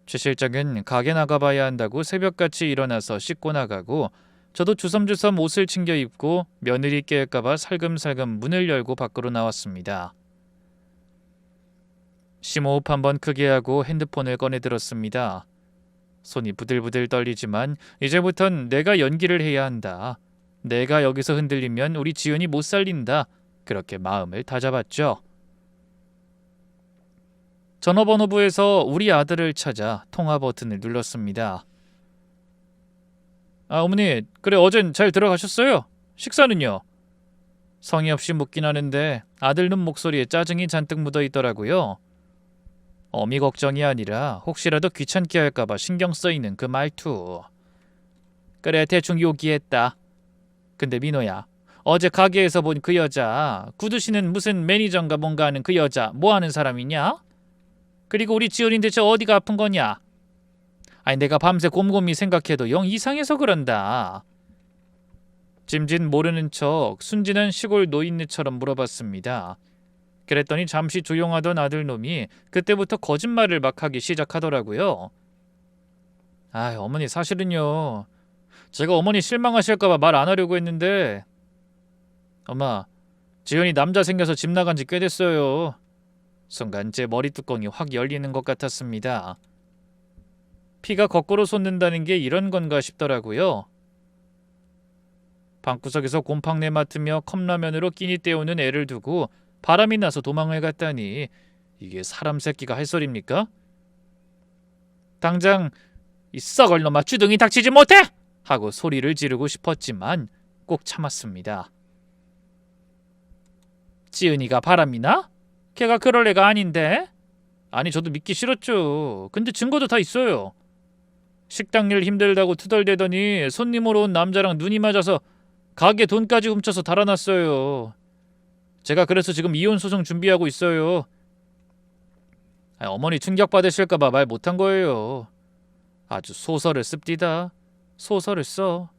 Speaker 1: 최 실장은 가게 나가봐야 한다고 새벽같이 일어나서 씻고 나가고 저도 주섬주섬 옷을 챙겨 입고 며느리 깰까봐 살금살금 문을 열고 밖으로 나왔습니다. 심호흡 한번 크게 하고 핸드폰을 꺼내 들었습니다. 손이 부들부들 떨리지만 이제부턴 내가 연기를 해야 한다. 내가 여기서 흔들리면 우리 지은이 못 살린다. 그렇게 마음을 다잡았죠. 전화번호부에서 우리 아들을 찾아 통화 버튼을 눌렀습니다. 어머니, 그래 어젠 잘 들어가셨어요? 식사는요? 성의 없이 묻긴 하는데 아들 눈 목소리에 짜증이 잔뜩 묻어 있더라고요. 어미 걱정이 아니라 혹시라도 귀찮게 할까봐 신경 쓰이는 그 말투. 그래 대충 요기했다. 근데 민호야, 어제 가게에서 본 그 여자, 구두 신은 무슨 매니저인가 뭔가 하는 그 여자 뭐 하는 사람이냐? 그리고 우리 지은이 대체 어디가 아픈 거냐? 아니 내가 밤새 곰곰이 생각해도 영 이상해서 그런다. 짐진 모르는 척 순진한 시골 노인네처럼 물어봤습니다. 그랬더니 잠시 조용하던 아들놈이 그때부터 거짓말을 막 하기 시작하더라고요. 어머니 사실은요. 제가 어머니 실망하실까봐 말 안 하려고 했는데 엄마, 지은이 남자 생겨서 집 나간 지 꽤 됐어요. 순간 제 머리 뚜껑이 확 열리는 것 같았습니다. 피가 거꾸로 솟는다는 게 이런 건가 싶더라고요. 방구석에서 곰팡내 맡으며 컵라면으로 끼니 때우는 애를 두고 바람이 나서 도망을 갔다니 이게 사람 새끼가 할 소리입니까? 당장 이 썩을 놈아 주둥이 닥치지 못해! 하고 소리를 지르고 싶었지만 꼭 참았습니다. 지은이가 바람이 나? 걔가 그럴 애가 아닌데? 아니 저도 믿기 싫었죠. 근데 증거도 다 있어요. 식당 일 힘들다고 투덜대더니 손님으로 온 남자랑 눈이 맞아서 가게 돈까지 훔쳐서 달아났어요. 제가 그래서 지금 이혼 소송 준비하고 있어요. 어머니 충격받으실까봐 말 못한 거예요. 아주 소설을 씁디다. 소설을 써.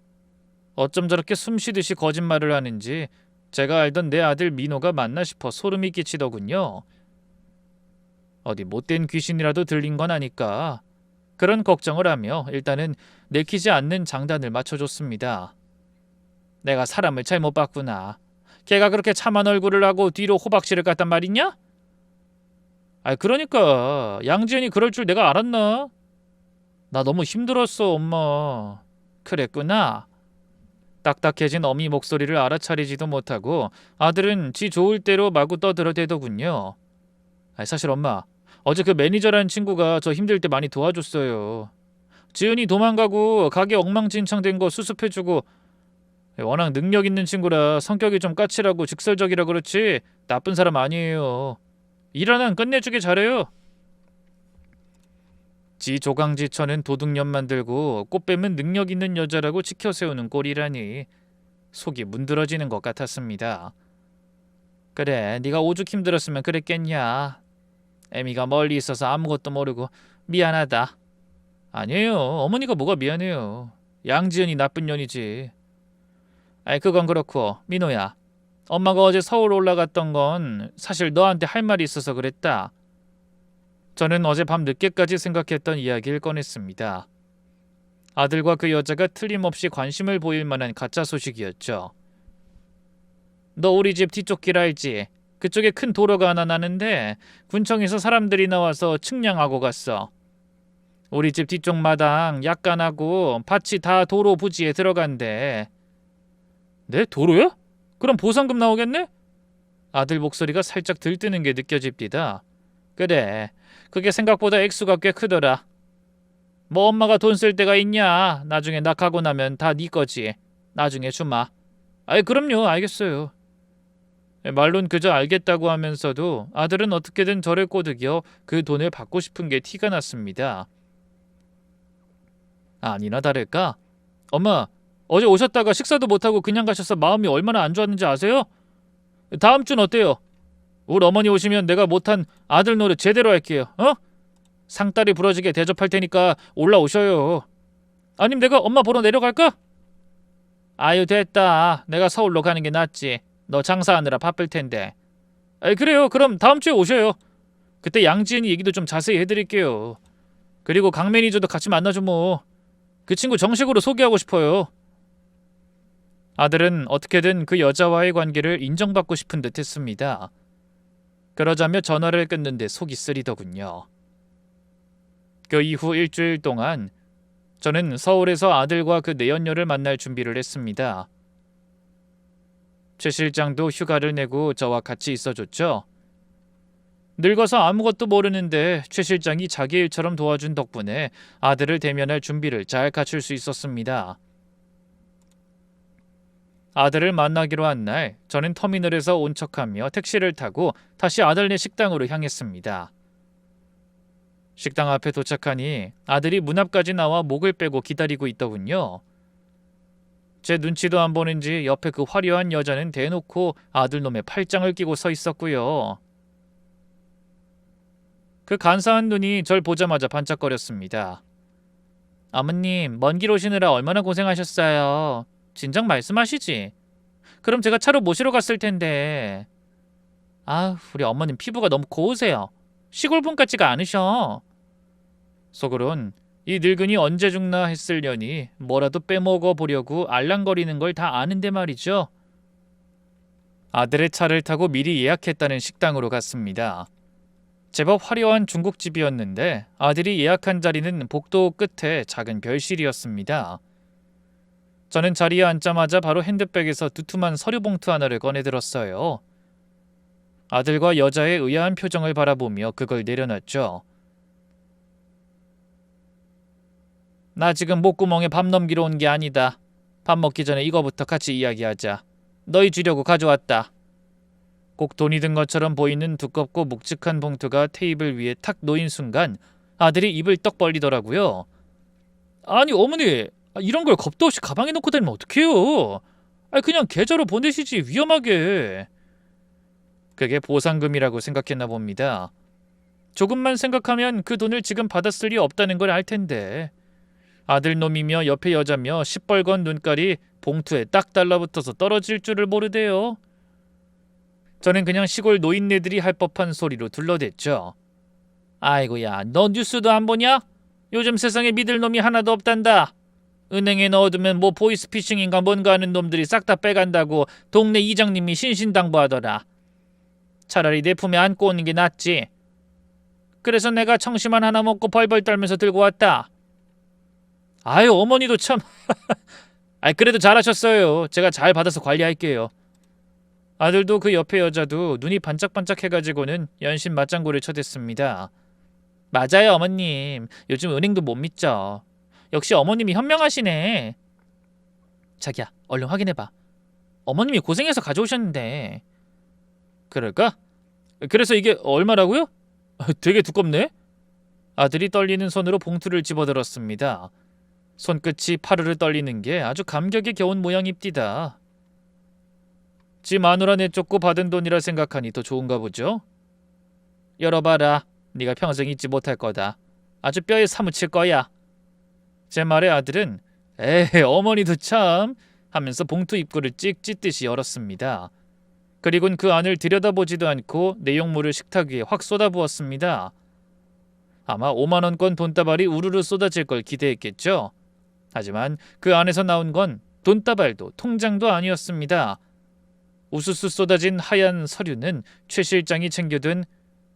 Speaker 1: 어쩜 저렇게 숨쉬듯이 거짓말을 하는지 제가 알던 내 아들 민호가 맞나 싶어 소름이 끼치더군요. 어디 못된 귀신이라도 들린 건 아닐까. 그런 걱정을 하며 일단은 내키지 않는 장단을 맞춰줬습니다. 내가 사람을 잘못 봤구나. 걔가 그렇게 참한 얼굴을 하고 뒤로 호박씨를 깠단 말이냐? 그러니까 양지은이 그럴 줄 내가 알았나? 나 너무 힘들었어 엄마. 그랬구나. 딱딱해진 어미 목소리를 알아차리지도 못하고 아들은 지 좋을 대로 마구 떠들어대더군요. 사실 엄마, 어제 그 매니저라는 친구가 저 힘들 때 많이 도와줬어요. 지은이 도망가고 가게 엉망진창된 거 수습해주고 워낙 능력 있는 친구라 성격이 좀 까칠하고 직설적이라 그렇지 나쁜 사람 아니에요. 일 하나는 끝내주게 잘해요. 지 조강지처는 도둑년 만들고 꽃 빼면 능력 있는 여자라고 지켜세우는 꼴이라니 속이 문드러지는 것 같았습니다. 그래, 네가 오죽 힘들었으면 그랬겠냐. 애미가 멀리 있어서 아무것도 모르고 미안하다. 아니에요. 어머니가 뭐가 미안해요. 양지은이 나쁜 년이지. 그건 그렇고 민호야, 엄마가 어제 서울 올라갔던 건 사실 너한테 할 말이 있어서 그랬다. 저는 어제 밤 늦게까지 생각했던 이야기를 꺼냈습니다. 아들과 그 여자가 틀림없이 관심을 보일 만한 가짜 소식이었죠. 너 우리 집 뒤쪽 길 알지? 그쪽에 큰 도로가 하나 나는데 군청에서 사람들이 나와서 측량하고 갔어. 우리 집 뒤쪽 마당 약간하고 밭이 다 도로 부지에 들어간대. 네? 도로요? 그럼 보상금 나오겠네? 아들 목소리가 살짝 들뜨는 게 느껴집니다. 그래, 그게 생각보다 액수가 꽤 크더라. 뭐 엄마가 돈 쓸 데가 있냐? 나중에 나 가고 나면 다 네 거지. 나중에 주마. 그럼요, 알겠어요. 말론 그저 알겠다고 하면서도 아들은 어떻게든 저를 꼬드겨 그 돈을 받고 싶은 게 티가 났습니다. 아니나 다를까? 엄마, 어제 오셨다가 식사도 못하고 그냥 가셔서 마음이 얼마나 안 좋았는지 아세요? 다음 주는 어때요? 우리 어머니 오시면 내가 못한 아들 노릇 제대로 할게요. 상다리 부러지게 대접할 테니까 올라오셔요. 아님 내가 엄마 보러 내려갈까? 됐다. 내가 서울로 가는 게 낫지. 너 장사하느라 바쁠 텐데. 그래요. 그럼 다음 주에 오셔요. 그때 양지은이 얘기도 좀 자세히 해드릴게요. 그리고 강 매니저도 같이 만나줘 뭐. 그 친구 정식으로 소개하고 싶어요. 아들은 어떻게든 그 여자와의 관계를 인정받고 싶은 듯 했습니다. 그러자며 전화를 끊는데 속이 쓰리더군요. 그 이후 일주일 동안 저는 서울에서 아들과 그 내연녀를 만날 준비를 했습니다. 최 실장도 휴가를 내고 저와 같이 있어줬죠. 늙어서 아무것도 모르는데 최 실장이 자기 일처럼 도와준 덕분에 아들을 대면할 준비를 잘 갖출 수 있었습니다. 아들을 만나기로 한 날, 저는 터미널에서 온 척하며 택시를 타고 다시 아들네 식당으로 향했습니다. 식당 앞에 도착하니 아들이 문 앞까지 나와 목을 빼고 기다리고 있더군요. 제 눈치도 안 보는지 옆에 그 화려한 여자는 대놓고 아들놈의 팔짱을 끼고 서 있었고요. 그 간사한 눈이 절 보자마자 반짝거렸습니다. 어머님, 먼 길 오시느라 얼마나 고생하셨어요. 진작 말씀하시지. 그럼 제가 차로 모시러 갔을 텐데. 우리 어머님 피부가 너무 고우세요. 시골 분 같지가 않으셔. 속으론 이 늙은이 언제 죽나 했으려니 뭐라도 빼먹어 보려고 알랑거리는 걸 다 아는데 말이죠. 아들의 차를 타고 미리 예약했다는 식당으로 갔습니다. 제법 화려한 중국집이었는데 아들이 예약한 자리는 복도 끝에 작은 별실이었습니다. 저는 자리에 앉자마자 바로 핸드백에서 두툼한 서류 봉투 하나를 꺼내들었어요. 아들과 여자의 의아한 표정을 바라보며 그걸 내려놨죠. 나 지금 목구멍에 밥 넘기러 온 게 아니다. 밥 먹기 전에 이거부터 같이 이야기하자. 너희 주려고 가져왔다. 꼭 돈이 든 것처럼 보이는 두껍고 묵직한 봉투가 테이블 위에 탁 놓인 순간 아들이 입을 떡 벌리더라고요. 아니 어머니, 이런 걸 겁도 없이 가방에 넣고 다니면 어떡해요? 그냥 계좌로 보내시지, 위험하게. 그게 보상금이라고 생각했나 봅니다. 조금만 생각하면 그 돈을 지금 받았을 리 없다는 걸 알 텐데. 아들놈이며 옆에 여자며 시뻘건 눈깔이 봉투에 딱 달라붙어서 떨어질 줄을 모르대요. 저는 그냥 시골 노인네들이 할 법한 소리로 둘러댔죠. 아이고야, 너 뉴스도 안 보냐? 요즘 세상에 믿을 놈이 하나도 없단다. 은행에 넣어두면 뭐 보이스피싱인가 뭔가 하는 놈들이 싹 다 빼간다고 동네 이장님이 신신당부하더라. 차라리 내 품에 안고 오는 게 낫지. 그래서 내가 청심환 하나 먹고 벌벌 떨면서 들고 왔다. 아유, 어머니도 참. 그래도 잘하셨어요. 제가 잘 받아서 관리할게요. 아들도 그 옆에 여자도 눈이 반짝반짝 해가지고는 연신 맞장구를 쳐댔습니다. 맞아요, 어머님. 요즘 은행도 못 믿죠. 역시 어머님이 현명하시네. 자기야, 얼른 확인해봐. 어머님이 고생해서 가져오셨는데. 그럴까? 그래서 이게 얼마라고요? 되게 두껍네. 아들이 떨리는 손으로 봉투를 집어들었습니다. 손끝이 파르르 떨리는 게 아주 감격에 겨운 모양입디다. 지 마누라 내쫓고 받은 돈이라 생각하니 더 좋은가 보죠? 열어봐라. 네가 평생 잊지 못할 거다. 아주 뼈에 사무칠 거야. 제 말에 아들은 에이, 어머니도 참 하면서 봉투 입구를 찍 찢듯이 열었습니다. 그리곤 그 안을 들여다보지도 않고 내용물을 식탁 위에 확 쏟아부었습니다. 아마 5만원권 돈다발이 우르르 쏟아질 걸 기대했겠죠. 하지만 그 안에서 나온 건 돈다발도 통장도 아니었습니다. 우수수 쏟아진 하얀 서류는 최 실장이 챙겨둔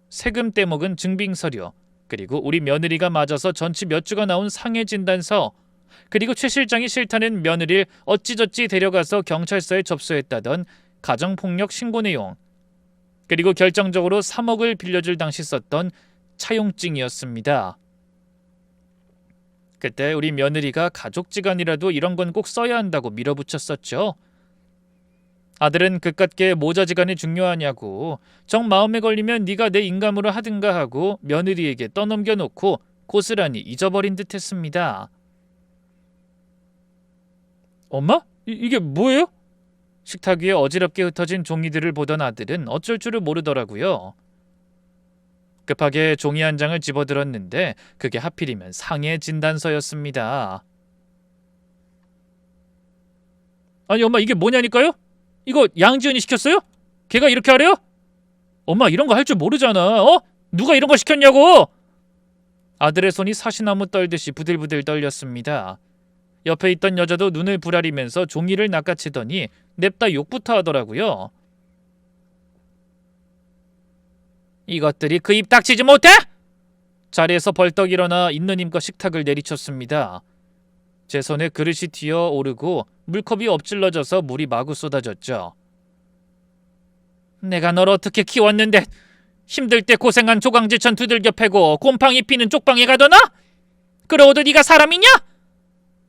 Speaker 1: 세금 떼먹은 증빙서류, 그리고 우리 며느리가 맞아서 전치 몇 주가 나온 상해 진단서, 그리고 최 실장이 싫다는 며느리를 어찌저찌 데려가서 경찰서에 접수했다던 가정폭력 신고 내용, 그리고 결정적으로 3억을 빌려줄 당시 썼던 차용증이었습니다. 그때 우리 며느리가 가족지간이라도 이런 건 꼭 써야 한다고 밀어붙였었죠. 아들은 그깟게 모자지간이 중요하냐고, 정 마음에 걸리면 네가 내 인감으로 하든가 하고 며느리에게 떠넘겨놓고 고스란히 잊어버린 듯 했습니다. 엄마? 이게 뭐예요? 식탁 위에 어지럽게 흩어진 종이들을 보던 아들은 어쩔 줄을 모르더라고요. 급하게 종이 한 장을 집어들었는데 그게 하필이면 상해 진단서였습니다. 아니 엄마, 이게 뭐냐니까요? 이거 양지연이 시켰어요? 걔가 이렇게 하래요? 엄마, 이런 거 할 줄 모르잖아. 누가 이런 거 시켰냐고? 아들의 손이 사시나무 떨듯이 부들부들 떨렸습니다. 옆에 있던 여자도 눈을 부라리면서 종이를 낚아채더니 냅다 욕부터 하더라고요. 이것들이 그 입 닥치지 못해? 자리에서 벌떡 일어나 있는 힘껏 식탁을 내리쳤습니다. 제 손에 그릇이 튀어 오르고 물컵이 엎질러져서 물이 마구 쏟아졌죠. 내가 널 어떻게 키웠는데 힘들 때 고생한 조강지천 두들겨 패고 곰팡이 피는 쪽방에 가더나? 그러고도 네가 사람이냐?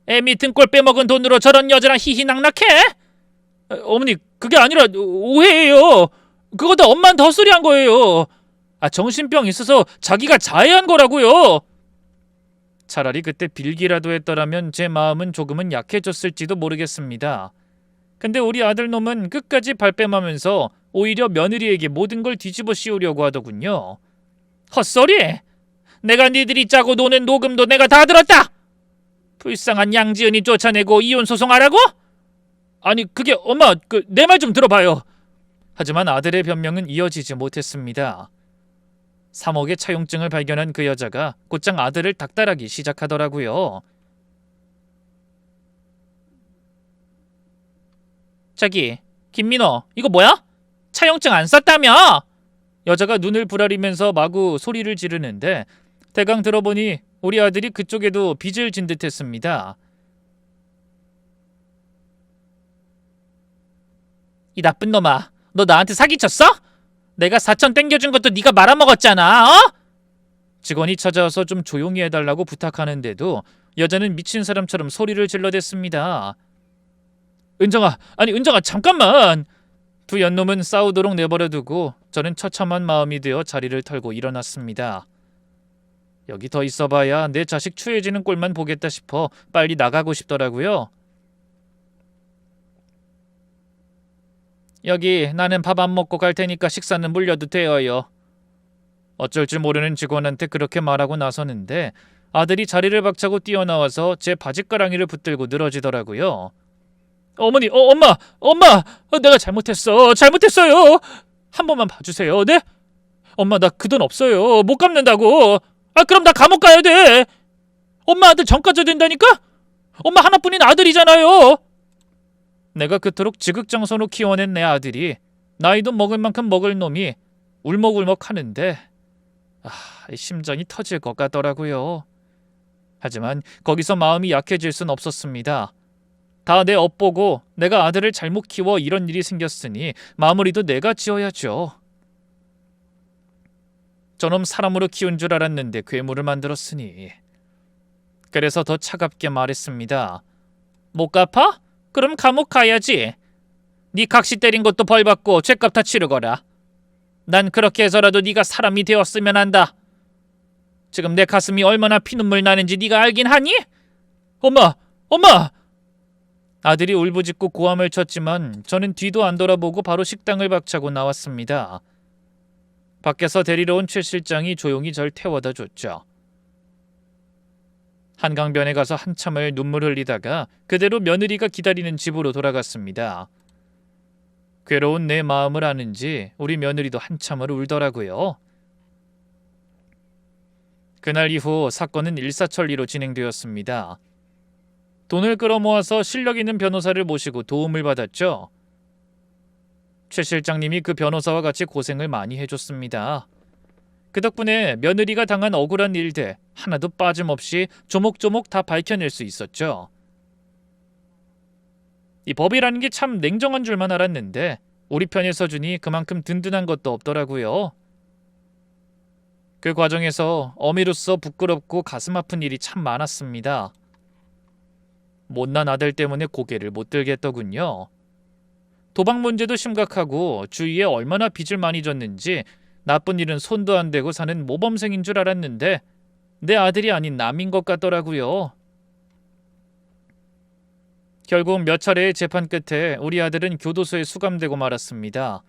Speaker 1: 애미 등골 빼먹은 돈으로 저런 여자랑 히히낙낙해? 어머니, 그게 아니라 오해예요. 그거 다 엄마한테 헛소리한 거예요. 정신병 있어서 자기가 자해한 거라고요. 차라리 그때 빌기라도 했더라면 제 마음은 조금은 약해졌을지도 모르겠습니다. 근데 우리 아들놈은 끝까지 발뺌하면서 오히려 며느리에게 모든 걸 뒤집어 씌우려고 하더군요. 헛소리! 내가 니들이 짜고 노는 녹음도 내가 다 들었다! 불쌍한 양지은이 쫓아내고 이혼 소송하라고? 아니 그게 엄마 내 말 좀 들어봐요. 하지만 아들의 변명은 이어지지 못했습니다. 3억의 차용증을 발견한 그 여자가 곧장 아들을 닥달하기 시작하더라고요. 저기 김민호, 이거 뭐야? 차용증 안 썼다며? 여자가 눈을 부라리면서 마구 소리를 지르는데 대강 들어보니 우리 아들이 그쪽에도 빚을 진 듯했습니다. 이 나쁜 놈아, 너 나한테 사기쳤어? 내가 4천 땡겨준 것도 네가 말아먹었잖아, 어? 직원이 찾아와서 좀 조용히 해달라고 부탁하는데도 여자는 미친 사람처럼 소리를 질러댔습니다. 은정아, 잠깐만! 두 연놈은 싸우도록 내버려두고 저는 처참한 마음이 되어 자리를 털고 일어났습니다. 여기 더 있어봐야 내 자식 추해지는 꼴만 보겠다 싶어 빨리 나가고 싶더라고요. 여기 나는 밥 안 먹고 갈 테니까 식사는 물려도 돼요. 어쩔 줄 모르는 직원한테 그렇게 말하고 나서는데 아들이 자리를 박차고 뛰어나와서 제 바짓가랑이를 붙들고 늘어지더라고요. 어머니, 엄마, 내가 잘못했어요. 한 번만 봐주세요, 네? 엄마, 나 그 돈 없어요. 못 갚는다고. 그럼 나 감옥 가야 돼. 엄마 아들 전 가져야 된다니까? 엄마 하나뿐인 아들이잖아요. 내가 그토록 지극정성으로 키워낸 내 아들이 나이도 먹을 만큼 먹을 놈이 울먹울먹 하는데 심장이 터질 것 같더라고요. 하지만 거기서 마음이 약해질 순 없었습니다. 다 내 업보고 내가 아들을 잘못 키워 이런 일이 생겼으니 마무리도 내가 지어야죠. 저놈 사람으로 키운 줄 알았는데 괴물을 만들었으니. 그래서 더 차갑게 말했습니다. 못 갚아? 그럼 감옥 가야지. 네 각시 때린 것도 벌받고 죗값 다 치르거라. 난 그렇게 해서라도 네가 사람이 되었으면 한다. 지금 내 가슴이 얼마나 피눈물 나는지 네가 알긴 하니? 엄마! 아들이 울부짖고 고함을 쳤지만 저는 뒤도 안 돌아보고 바로 식당을 박차고 나왔습니다. 밖에서 데리러 온 최 실장이 조용히 절 태워다 줬죠. 한강변에 가서 한참을 눈물 흘리다가 그대로 며느리가 기다리는 집으로 돌아갔습니다. 괴로운 내 마음을 아는지 우리 며느리도 한참을 울더라고요. 그날 이후 사건은 일사천리로 진행되었습니다. 돈을 끌어모아서 실력 있는 변호사를 모시고 도움을 받았죠. 최 실장님이 그 변호사와 같이 고생을 많이 해줬습니다. 그 덕분에 며느리가 당한 억울한 일들 하나도 빠짐없이 조목조목 다 밝혀낼 수 있었죠. 이 법이라는 게 참 냉정한 줄만 알았는데 우리 편에 서주니 그만큼 든든한 것도 없더라고요. 그 과정에서 어미로서 부끄럽고 가슴 아픈 일이 참 많았습니다. 못난 아들 때문에 고개를 못 들겠더군요. 도박 문제도 심각하고 주위에 얼마나 빚을 많이 졌는지 나쁜 일은 손도 안 대고 사는 모범생인 줄 알았는데 내 아들이 아닌 남인 것 같더라고요. 결국 몇 차례의 재판 끝에 우리 아들은 교도소에 수감되고 말았습니다.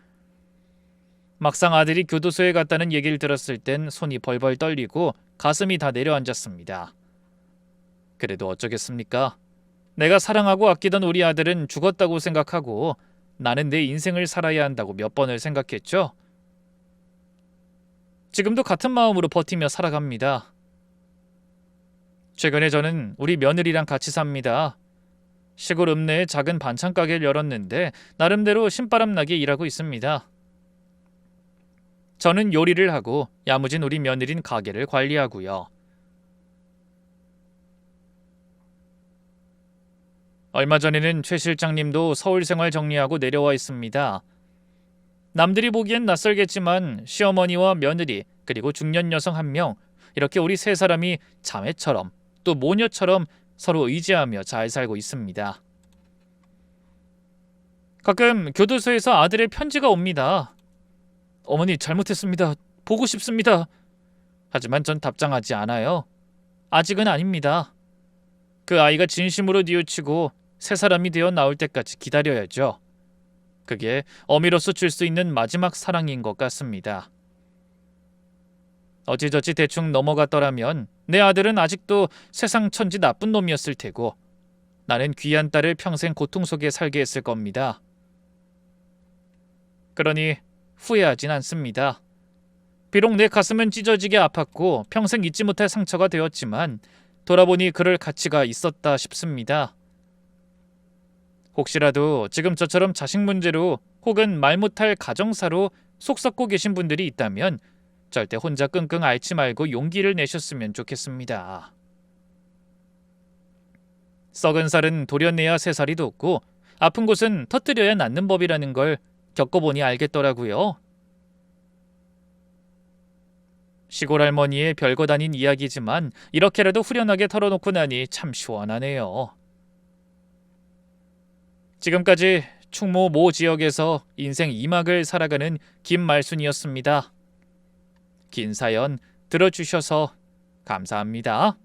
Speaker 1: 막상 아들이 교도소에 갔다는 얘기를 들었을 땐 손이 벌벌 떨리고 가슴이 다 내려앉았습니다. 그래도 어쩌겠습니까? 내가 사랑하고 아끼던 우리 아들은 죽었다고 생각하고 나는 내 인생을 살아야 한다고 몇 번을 생각했죠. 지금도 같은 마음으로 버티며 살아갑니다. 최근에 저는 우리 며느리랑 같이 삽니다. 시골 읍내에 작은 반찬 가게를 열었는데 나름대로 신바람 나게 일하고 있습니다. 저는 요리를 하고 야무진 우리 며느린 가게를 관리하고요. 얼마 전에는 최 실장님도 서울 생활 정리하고 내려와 있습니다. 남들이 보기엔 낯설겠지만 시어머니와 며느리 그리고 중년 여성 한 명, 이렇게 우리 세 사람이 자매처럼 또 모녀처럼 서로 의지하며 잘 살고 있습니다. 가끔 교도소에서 아들의 편지가 옵니다. 어머니 잘못했습니다. 보고 싶습니다. 하지만 전 답장하지 않아요. 아직은 아닙니다. 그 아이가 진심으로 뉘우치고 새 사람이 되어 나올 때까지 기다려야죠. 그게 어미로서 줄 수 있는 마지막 사랑인 것 같습니다. 어찌저찌 대충 넘어갔더라면 내 아들은 아직도 세상 천지 나쁜 놈이었을 테고 나는 귀한 딸을 평생 고통 속에 살게 했을 겁니다. 그러니 후회하진 않습니다. 비록 내 가슴은 찢어지게 아팠고 평생 잊지 못할 상처가 되었지만 돌아보니 그럴 가치가 있었다 싶습니다. 혹시라도 지금 저처럼 자식 문제로 혹은 말 못할 가정사로 속 썩고 계신 분들이 있다면 절대 혼자 끙끙 앓지 말고 용기를 내셨으면 좋겠습니다. 썩은 살은 도려내야 새살이 돋고 아픈 곳은 터뜨려야 낫는 법이라는 걸 겪어보니 알겠더라고요. 시골 할머니의 별것 아닌 이야기지만 이렇게라도 후련하게 털어놓고 나니 참 시원하네요. 지금까지 충무 모 지역에서 인생 2막을 살아가는 김말순이었습니다. 긴 사연 들어주셔서 감사합니다.